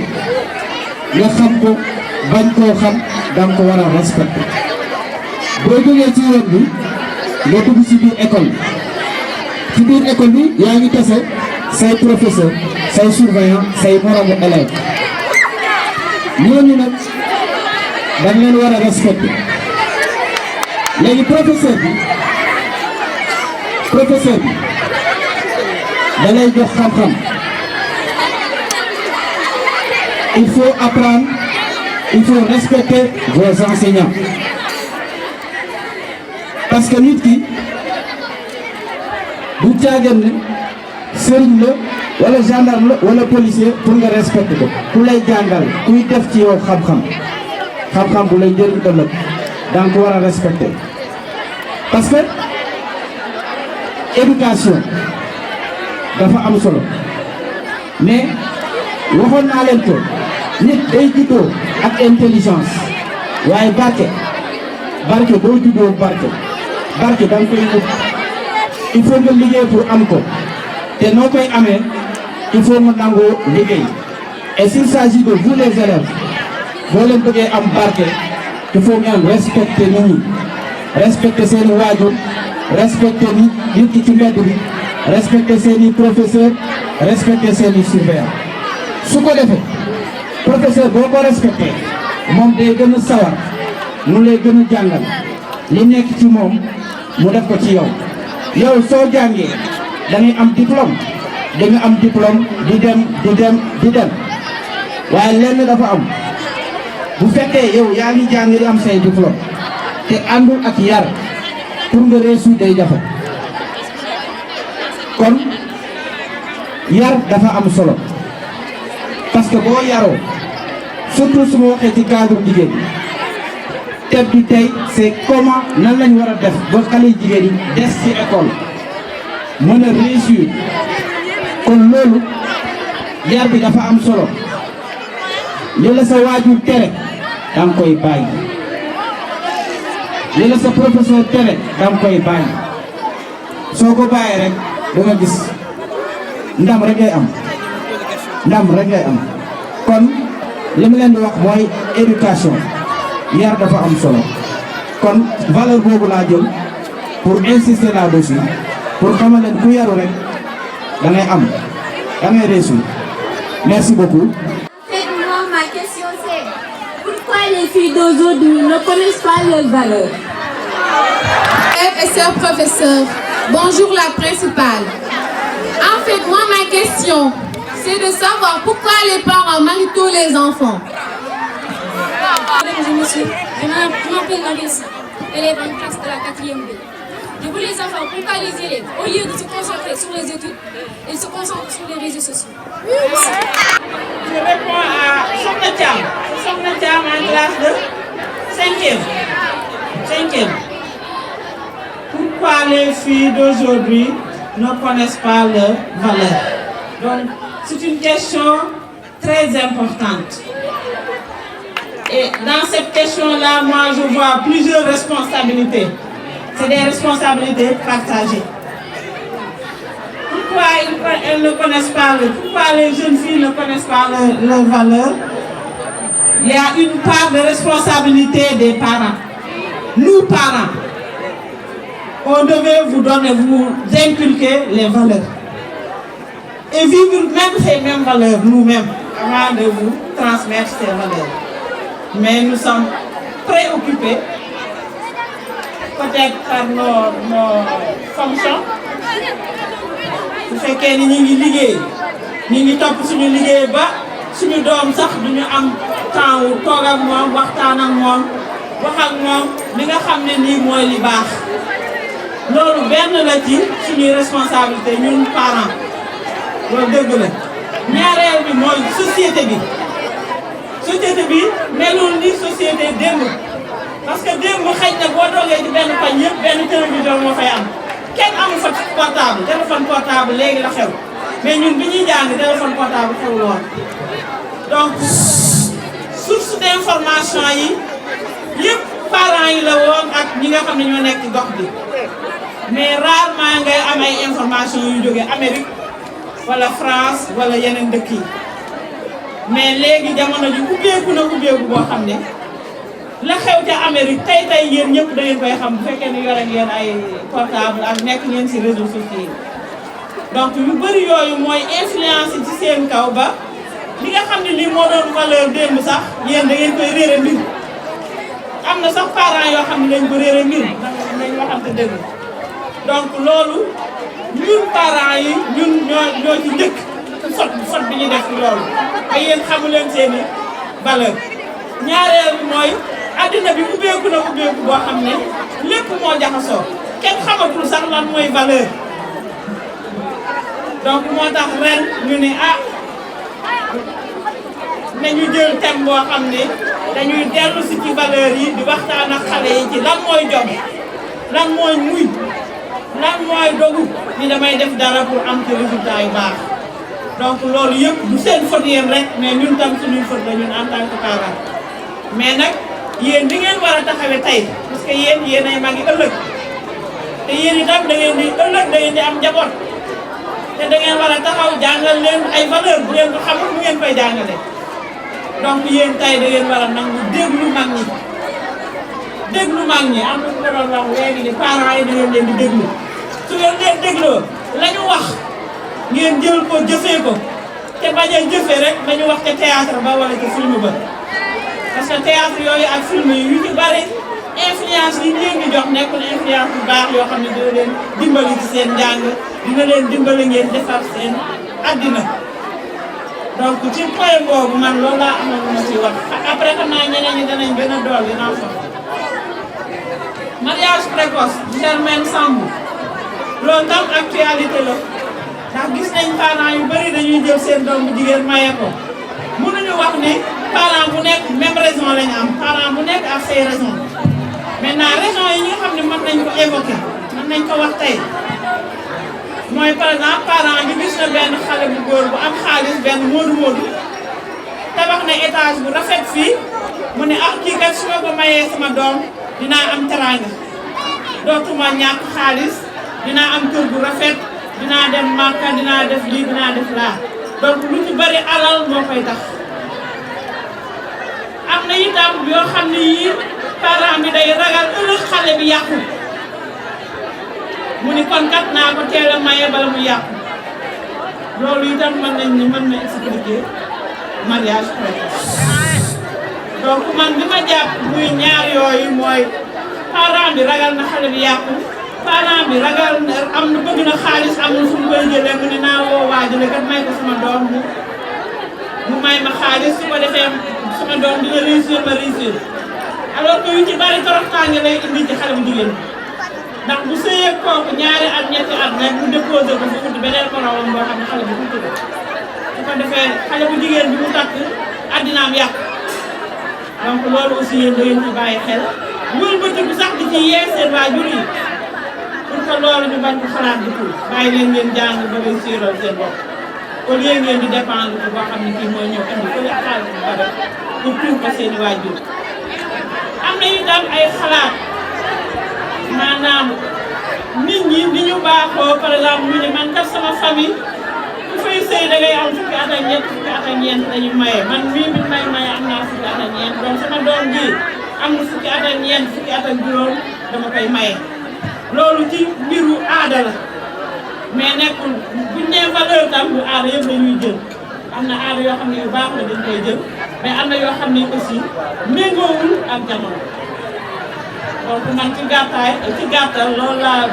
nga xam ko bañ koo xam danga ko war a respecté boo jógee ci yoon bi nga dugg ci biir école bi yaa ngi tase say professeur say surveillant say moromu élève ñooñu nag dañ leen war a respecté léegi professeur bi da lay jox xam-xam il faut apprendre il faut respecter vos enseignants parce que nit ki bu caagan ne sëriñ la wala gendarme la wala policier pour nga respecter ko ku lay jàngal kuy def ci yow xam-xam bu lay jëriñ ëllëg danga ko war a respecter parce que éducation dafa am solo mais waxoon naa leen ko nit day juddoo ak intelligence waaye barke doo juddoo barke da nga koy ut il faut nga liggéey pour am ko te noo koy amee il faut nga nangoo liggéey et s'il s'agit de vous les élèves boo leen bëggee am barke il faut ngeen respecter nit ñi respecter seeni waajur respecter nit ki ci mbedd bi respecter seeni professeur respecter seeni surveillant su ko defee professeur boo ko respecté moom day gën a sawar mu lay gën a jàngal li nekk ci moom mu def ko ci yow soo jàngee da ngay am diplôme da nga am diplôme di dem waaye lenn dafa am bu fekkee yow yaa ngi jàng di am say diplôme te àndul ak yar pour nga réussir day jafe kon yar dafa am solo parce que boo yaroo surtout su ma waxee ci cadre jigéen ñi thème bi tey c'est comment nan lañ war a def ba xale jigéen yi des ci école mën a réussir kon loolu yar bi dafa am solo li la sa waajur tere danga koy bàyyi li la sa professeur tere danga koy bàyyi soo ko bàyyee rek da nga gis ndam rek ngay am kon li ma leen di wax mooy éducation yar dafa am solo kon valeur boobu laa jël pour insister là-dessus pour xamal leen ku yaru rek da ngay réussir. Merci beaucoup. Moi, ma question c'est pourquoi les filles d'aujourd'hui ne connaissent pas leurs valeurs? Élèves et sœurs professeurs, bonjour la principale. En fait, moi, ma question, c'est de savoir pourquoi les parents marient tous les enfants. Mesdames et messieurs, je m'appelle Narissa, élève en classe de la 4e B. Je voulais savoir pourquoi les élèves, au lieu de se concentrer sur les études, ils se concentrent sur les réseaux sociaux. Merci. Je réponds à Sokhna Thiam en classe de 5e. Pourquoi les filles d'aujourd'hui ne connaissent pas leurs valeurs? Donc, c'est une question très importante. Et dans cette question-là, moi, je vois plusieurs responsabilités. C'est des responsabilités partagées. Pourquoi elles ne connaissent pas pourquoi les jeunes filles ne connaissent pas leurs valeurs? Il y a une part de responsabilité des parents. Nous, parents, on devait vous inculquer les valeurs. Et vivre même ces mêmes valeurs, nous-mêmes, avant de vous transmettre ces valeurs. Mais nous sommes préoccupés, peut-être par nos fonctions. Su fekkee ni ñu ngi liggéey ñu ngi topp suñu liggéey ba suñu doom sax duñu am temps wu toog ak moom waxtaan ak moom wax ak moom li nga xam ne nii mooy li baax loolu benn la ci suñuy responsabilité ñun parents loolu dëgg la. ñaareel bi mooy société bi melul ni société démb parce que démb xëy na boo toogee ci benn pañ yëpp benn télévision moo fay am. kenn amul fa portable téléphone portable léegi la xew mais ñun bi ñuy jàng téléphone portable xewul woon donc source d'information yi yëpp parents yi la woon ak ñi nga xam ne ñoo nekk ci gox bi mais rarement ngay am ay information yu jógee Amérique wala France wala yeneen dëkk yi mais léegi jamono ji ubbeeku boo xam ne la xew ca Amérique tey yéen ñëpp da ngeen koy xam bu fekkee ne yore ngeen ay portable ak nekk ngeen ci réseaux sociaux yi donc yu bëri yooyu mooy influence ci seen kaw ba li nga xam ne lii moo doon valeur démb sax yéen da ngeen koy réere mbir am na sax parents yoo xam ne dañ ko réere mbir nañ waxante dëgg donc loolu ñun parents yi ñun ñoo ci njëkk fot bi ñu def ci loolu te yéen xamu leen seeni valeur ñaareel bi mooy àddina bi ubbeeku na ubbeeku boo xam ne lépp moo jaxasoo kenn xamatul sax lan mooy valeur donc moo tax ren ñu ne nañu jël thème boo xam ne dañuy dellu si ci valeur yi di waxtaan ak xale yi ci lan mooy jom lan mooy muñ lan mooy dogu ni damay def dara pour am ci résultat yu baax donc loolu yëpp du seen faute yéen rek mais ñun tam suñuy faute la ñun en tant que parent mais nag yéen di ngeen war a taxawee tey parce que yéen ay magi ëllëg te yéen itam da ngeen di ëllëg da ngeen di am njaboot te da ngeen war a taxaw jàngal leen ay valeur bu ngeen ko xamul bu ngeen koy jàngale donc yéen tey da ngeen war a nangu déglu mag ñi am na ku ko doon wax léegi ni parents yi da ngeen leen di déglu su ngeen leen dégloo la ñu wax ngeen jël ko jëfee ko te bañ a jëfee rek nañu wax ca théâtre ba wala ca film ba parce que théâtre yooyu ak film yi yu ci bari influence yi ñu leen di jox nekkul influence bu baax yoo xam ne dina leen dimbali ci seen njàng dina leen dimbali ngeen defar seen àddina donc ci point boobu man loolu laa amoon lu ma ciy wax après xam naa ñeneen ñi danañ gën a dool dinaa fa mariage précoce Germaine Sambou loolu tam actualité la ndax gis nañ parents yu bari dañuy jël seen doom bu jigéen maye ko mënuñu wax ne parent bu nekk même raison lañu am parent bu nekk ak say raison maintenant raison yi ñi nga xam ne mën nañ ko évoquer mën nañ ko wax tey mooy par exemple parent bi gis na benn xale bu góor bu am xaalis benn moodu tabax na étage bu rafet fii mu ne kii kat su ma ko mayee sama doom dinaa am teraanga dootuma ñàkk xaalis dinaa am kër bu rafet dinaa dem Màkka dinaa def lii dinaa def laa donc lu ci bari alal moo koy tax am na itam yoo xam ne yii parent bi day ragal ëllëg xale bi yàqu mu ni kon kat naa ko teel a maye bala mu yàqu loolu itam mën na expliquer mariage précoce donc man bi ma jàpp muy ñaar yooyu mooy parent bi ragal na xale bi yàqu parent bi ragal am na bëgg na xaalis amul fu mu koy jëlee mu ne naa woo waajale kat may ko sama doom mu may ma xaalis su ko defee sama doom dina réussir ma réussir alors que yu ci bari toroxtaange lay indi ci xale bu jigéen ndax bu sëyee kooku ñaari at ñetti at rek mu déposé ko fu uti beneen moromam boo xam ne xale bu tuuti la su ko defee xale bu jigéen bi mu takk addinaam yàq donc loolu aussi yéen da ngeen ci bàyyi xel wëlbati bi sax di ci yee seen waajur yi pour que loolu ñu bañ ko xalaat di tuuti bàyyi leen ngeen jàng ba ngay siiral seen bopp au lieu ngeen di dépendre ci boo xam ne kii mooy ñëw indi ko xaalis bu bari pour tuur ko seen i waajur am na itam ay xalaat maanaam nit ñi ni ñu baaxoo par exemple ñu ne man kat sama famille ku fay sëy da ngay am fukki at ak ñett fukki at ak ñeent dañu maye man mii bi may maye am naa fukki at ak ñeent donc sama doom ji am na fukki at ak ñeent fukki at ak juróom dama koy maye loolu ci mbiru aada la mais nekkul buñ nee valeur tam du aada yëpp dañuy jël am na aada yoo xam ne yu baax la dañ koy jël mais am na yoo xam ne aussi méngoowul ak jamono donc man ci gàttal loolu laa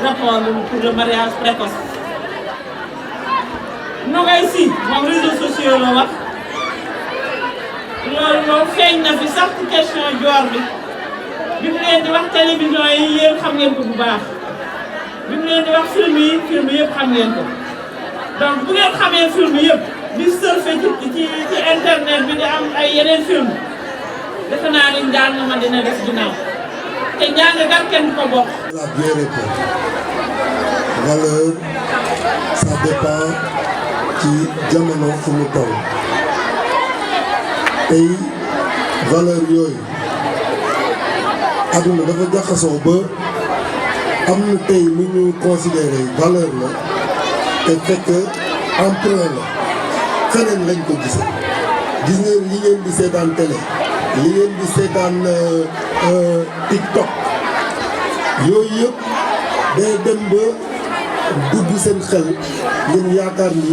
rapport pour le mariage précoce. Nogay si moom réseaux sociaux la wax loolu moom feeñ na fi sax ci question joor bi mu leen di wax télévision yi yéen xam ngeen ko bu baax bi mu leen di wax film yëpp xam ngeen ko donc bu ngeen xamee film yëpp di surfer ci internet bi di am ay yeneen film defe naa ni njàng ma dina def ginnaaw te njàng gar kenn du ko bokk. La bien répond. Valeur, ça dépend ci jamono fu mu toll tey valeur yooyu àdduna dafa jaxasoo ba am na tey lu ñu considéré valeur la te fekk emprunt la feneen lañ ko gisee gis ngeen li ngeen di seetaan télé li ngeen di seetaan TikTok yooyu yëpp day dem ba dugg seen xel ngeen yaakaar ni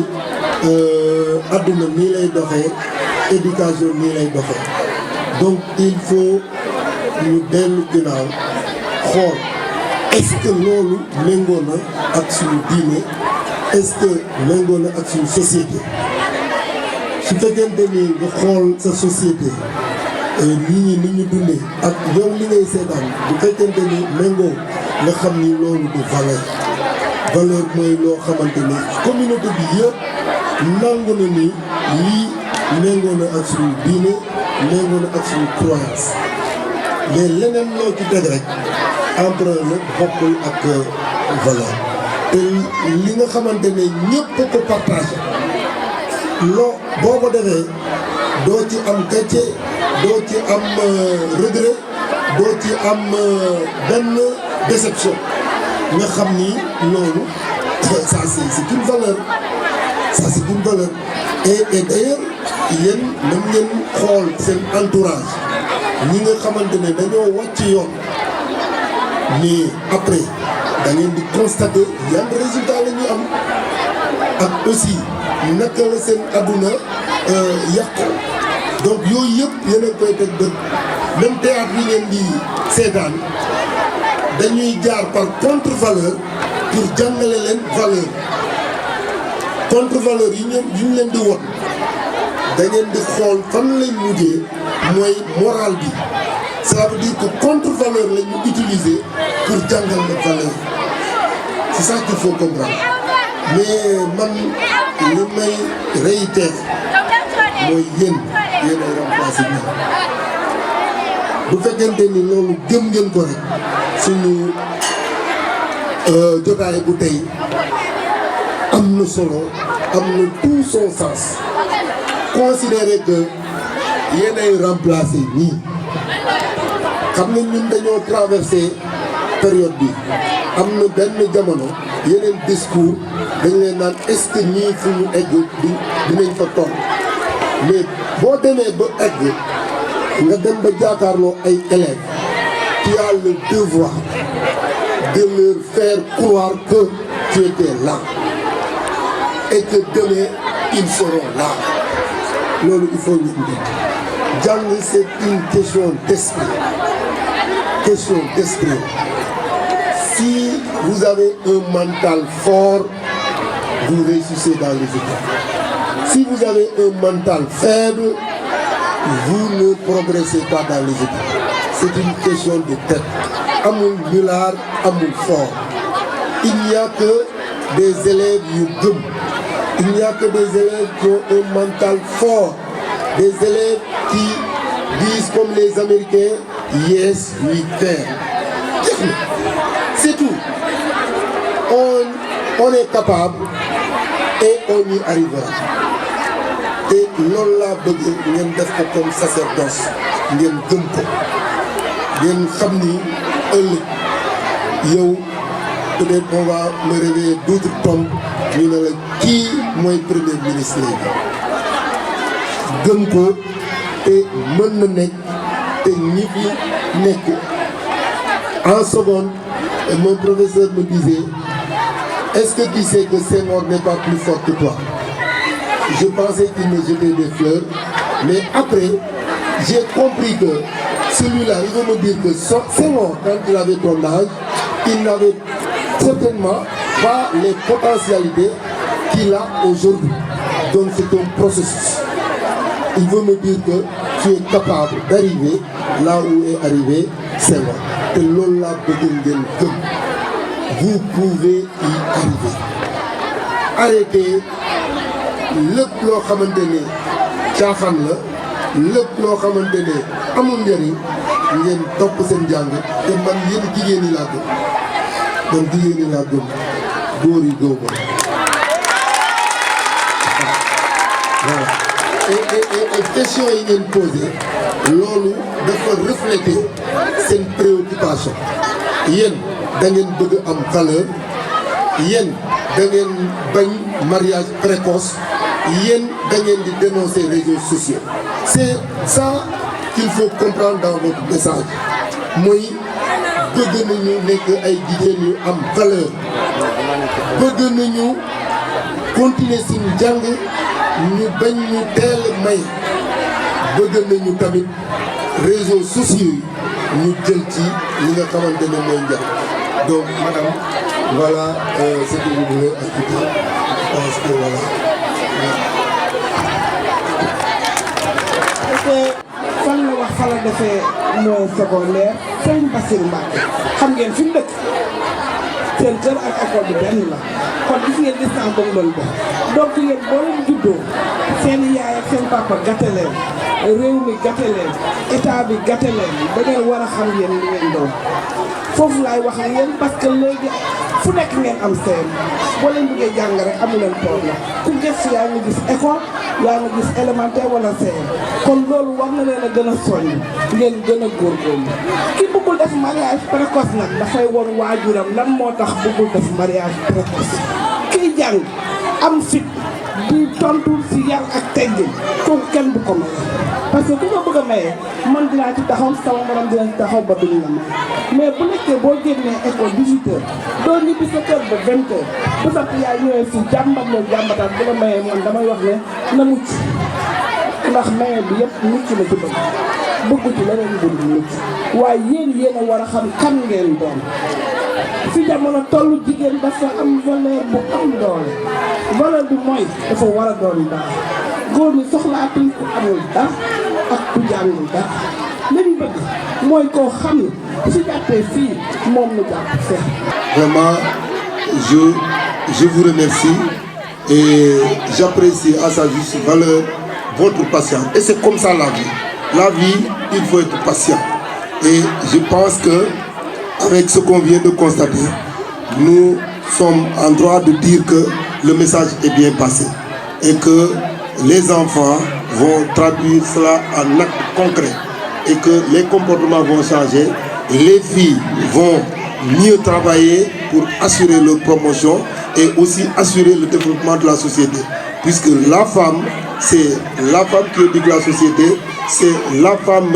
àdduna nii lay doxee éducation nii lay doxee donc il faut ñu dellu ginnaaw xool est-ce que loolu méngoo na ak suñu diine est-ce que méngoo na ak suñu société su fekkente ni nga xool sa société nit ñi ni ñu dundee ak yow li ngay seetaan bu fekkente ni méngoo nga xam ni loolu du valeur mooy loo xamante ni communauté bi yëpp nangu na ni lii méngoo na ak suñu diine méngoo na ak suñu croyance mais leneen loo ci teg rek empereur la bokkul ak valeur te li nga xamante ne ñëpp ko partagé loo boo ko defee doo ci am gàcce doo ci am regret doo ci am benn déception nga xam ni loolu ça c'est une valeur et d'ailleurs yéen mën ngeen xool seen entourage ñi nga xamante ne dañoo wàcc yoon mais après da ngeen di constater yan résultat la ñuy am ak aussi naka la seen adduna yàqu donc yooyu yëpp yéen a koy teg bët même théâtre yi ngeen di seetaan dañuy jaar par contre valeur pour jàngale leen valeur contre valeur yi ñu leen di won da ngeen di xool fan lañ mujjee mooy moral bi ça veut dire que contre valeur la ñu utiliser pour jàngal la valeur c'est ça qu'il faut comprendre mais man li may réitérer mooy yéen ay remplacer ñi bu fekkente ni loolu gëm ngeen ko rek suñu jotaay bu tey am na solo am na tout son sens considérer que yéen ay remplacer ñii xam nga ñun dañoo traversé période bi am na benn jamono yeneen discours dañ leen naan est-ce que ñii fu ñu egg dinañ fa toll mais boo demee ba egg nga dem ba jàkkaarloo ay élèves tu as le devoir de leur faire croire que tu étais là et que demain ils seront là loolu il faut ñu indi jàng c'est une question d'esprit. Si vous avez un mental fort, vous réussissez dans les études. Si vous avez un mental faible, vous ne progressez pas dans les études. C'est une question de tête. Amul nulard, amul fort. Il n'y a que des élèves yu gëm. Il n'y a que des élèves qui ont un mental fort. Des élèves qui disent comme les Américains, yes, we can. C'est tout. On est capable et on y arrivera. Et loolu laa bëgg ngeen def ko comme sacerdoce ngeen gëm ko ngeen xam ni ëllëg yow peut-être on va me réveiller d'autres tombes ñu ne la kii mooy premier ministre bi gëm ko te mën na nekk te ñi fi nekk en seconde mon professeur me disait est-ce que tu sais que Senghor n'est pas plus fort que toi? Je pensais qu'il me jetait des fleurs, mais après j'ai compris que celui-là il veut me dire que Senghor quand il avait ton âge il n'avait certainement pas les potentialités qu'il a aujourd'hui. Donc c'est un processus. Il veut me dire que tu es capable d'arriver là où est arrivé Senghor. te loolu laa bëgg ngeen gëm vous pouvez y arriver. Arrêtez lépp loo xamante ne caaxaan la lépp loo xamante ne amul njëriñ ngeen topp seen jàng te man yéen jigéen ñi laa gëm man jigéen ñi laa gëm góor yi gëw ma voilà et question yi ngeen posé loolu dafa refléter seen préoccupation yéen da ngeen bëgg am valeur yéen da ngeen bañ mariage précoce yéen da ngeen di dénoncer réseaux sociaux. C'est ça qu'il faut comprendre dans votre message mooy bëgg nañu nekk ay jigéen yu am valeur bëgg nañu continuer suñu jàng ñu bañ ñu teel may bëgg nañu tamit réseaux sociaux yi ñu jël ci li nga xamante ne mooy njàng. Donc madame voilà ce que vous voulez ajouter. Je pense que voilà. fan la wax fa la defee moyen secondaire Serigne Bassirou Mbacké xam ngeen fi mu dëkk seen kër ak école bi benn la kon gis ngeen distance ba mu doon def donc yéen boo leen juddoo seen yaay ak seen papa gàtte leen réew mi gàtte leen état bi gàtte leen da ngeen war a xam yéen li ngeen doon foofu laay wax ak yéen parce que léegi fu nekk ngeen am seen boo leen bëggee jàng rek amu leen problème ku gëstu yaa ngi gis école yaa ngi gis élémentaire wala seen kon loolu war na leen a gën a soññ ngeen gën a góorgóorlu ki bëggul def mariage précoce nag dafay won waajuram lan moo tax bëggul def mariage précoce kiy jàng am fit di tontu si yar ak teggin kooku kenn bu ko maye parce que ku nga bëgg a maye man dinaa ci taxaw sama morom dina ci taxaw ba duñ la may mais bu nekkee boo génnee école 18h doo ñibbi sa kër ba 20h bu sa yaay ñëwee fii jàmbat loolu jàmbataat bu la mayee man damay wax ne na mucc ndax maye bi yëpp mucc la ci bëgg bëggu ci leneen bëgg mucc waaye yéen a war a xam kan ngeen doon fi jamono tollu jigéen dafa am valeur bu am doole valeur bi mooy dafa war a doon dara góor ñi soxlaatuñ ku amul dara ak ku jàngul dara lañ bëgg mooy koo xam ne su jàppee fii moom mu jàpp fee. Vraiment, je vous remercie et j'apprécie à sa juste valeur votre patience. Et c'est comme ça la vie. La vie, il faut être patient. Et je pense que avec ce qu'on vient de constater, nous sommes en droit de dire que le message est bien passé et que les enfants vont traduire cela en actes concrets et que les comportements vont changer, les filles vont mieux travailler pour assurer leur promotion et aussi assurer le développement de la société. Puisque la femme, c'est la femme qui éduque la société, c'est la femme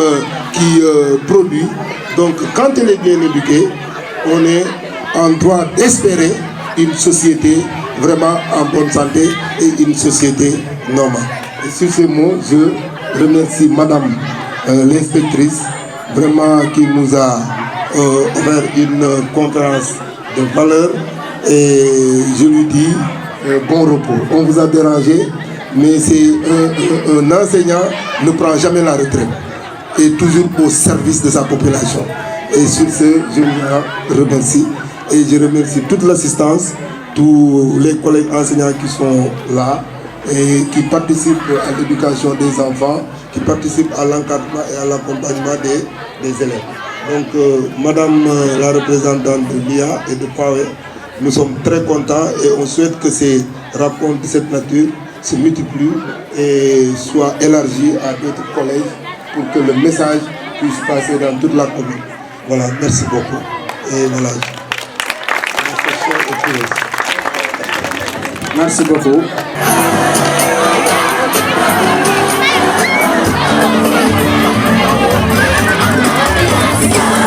qui produit. Donc quand elle est bien éduquée, on est en droit d'espérer une société vraiment en bonne santé et une société normale. Et sur ces mots, je remercie Madame l'inspectrice, vraiment qui nous a offert une conférence de valeur et je lui dis bon repos. On vous a dérangé, mais c'est un enseignant ne prend jamais la retraite et toujours au service de sa population. Et sur ce, je vous remercie et je remercie toute l'assistance, tous les collègues enseignants qui sont là et qui participent à l'éducation des enfants, qui participent à l'encadrement et à l'accompagnement des élèves. Donc, Madame la représentante de l'IA et de PAWE, nous sommes très contents et on souhaite que ces rencontres de cette nature se multiplient et soient élargies à d'autres collèges pour que le message puisse passer dans toute la commune. Voilà, merci beaucoup. Et voilà. Merci beaucoup. Yeah.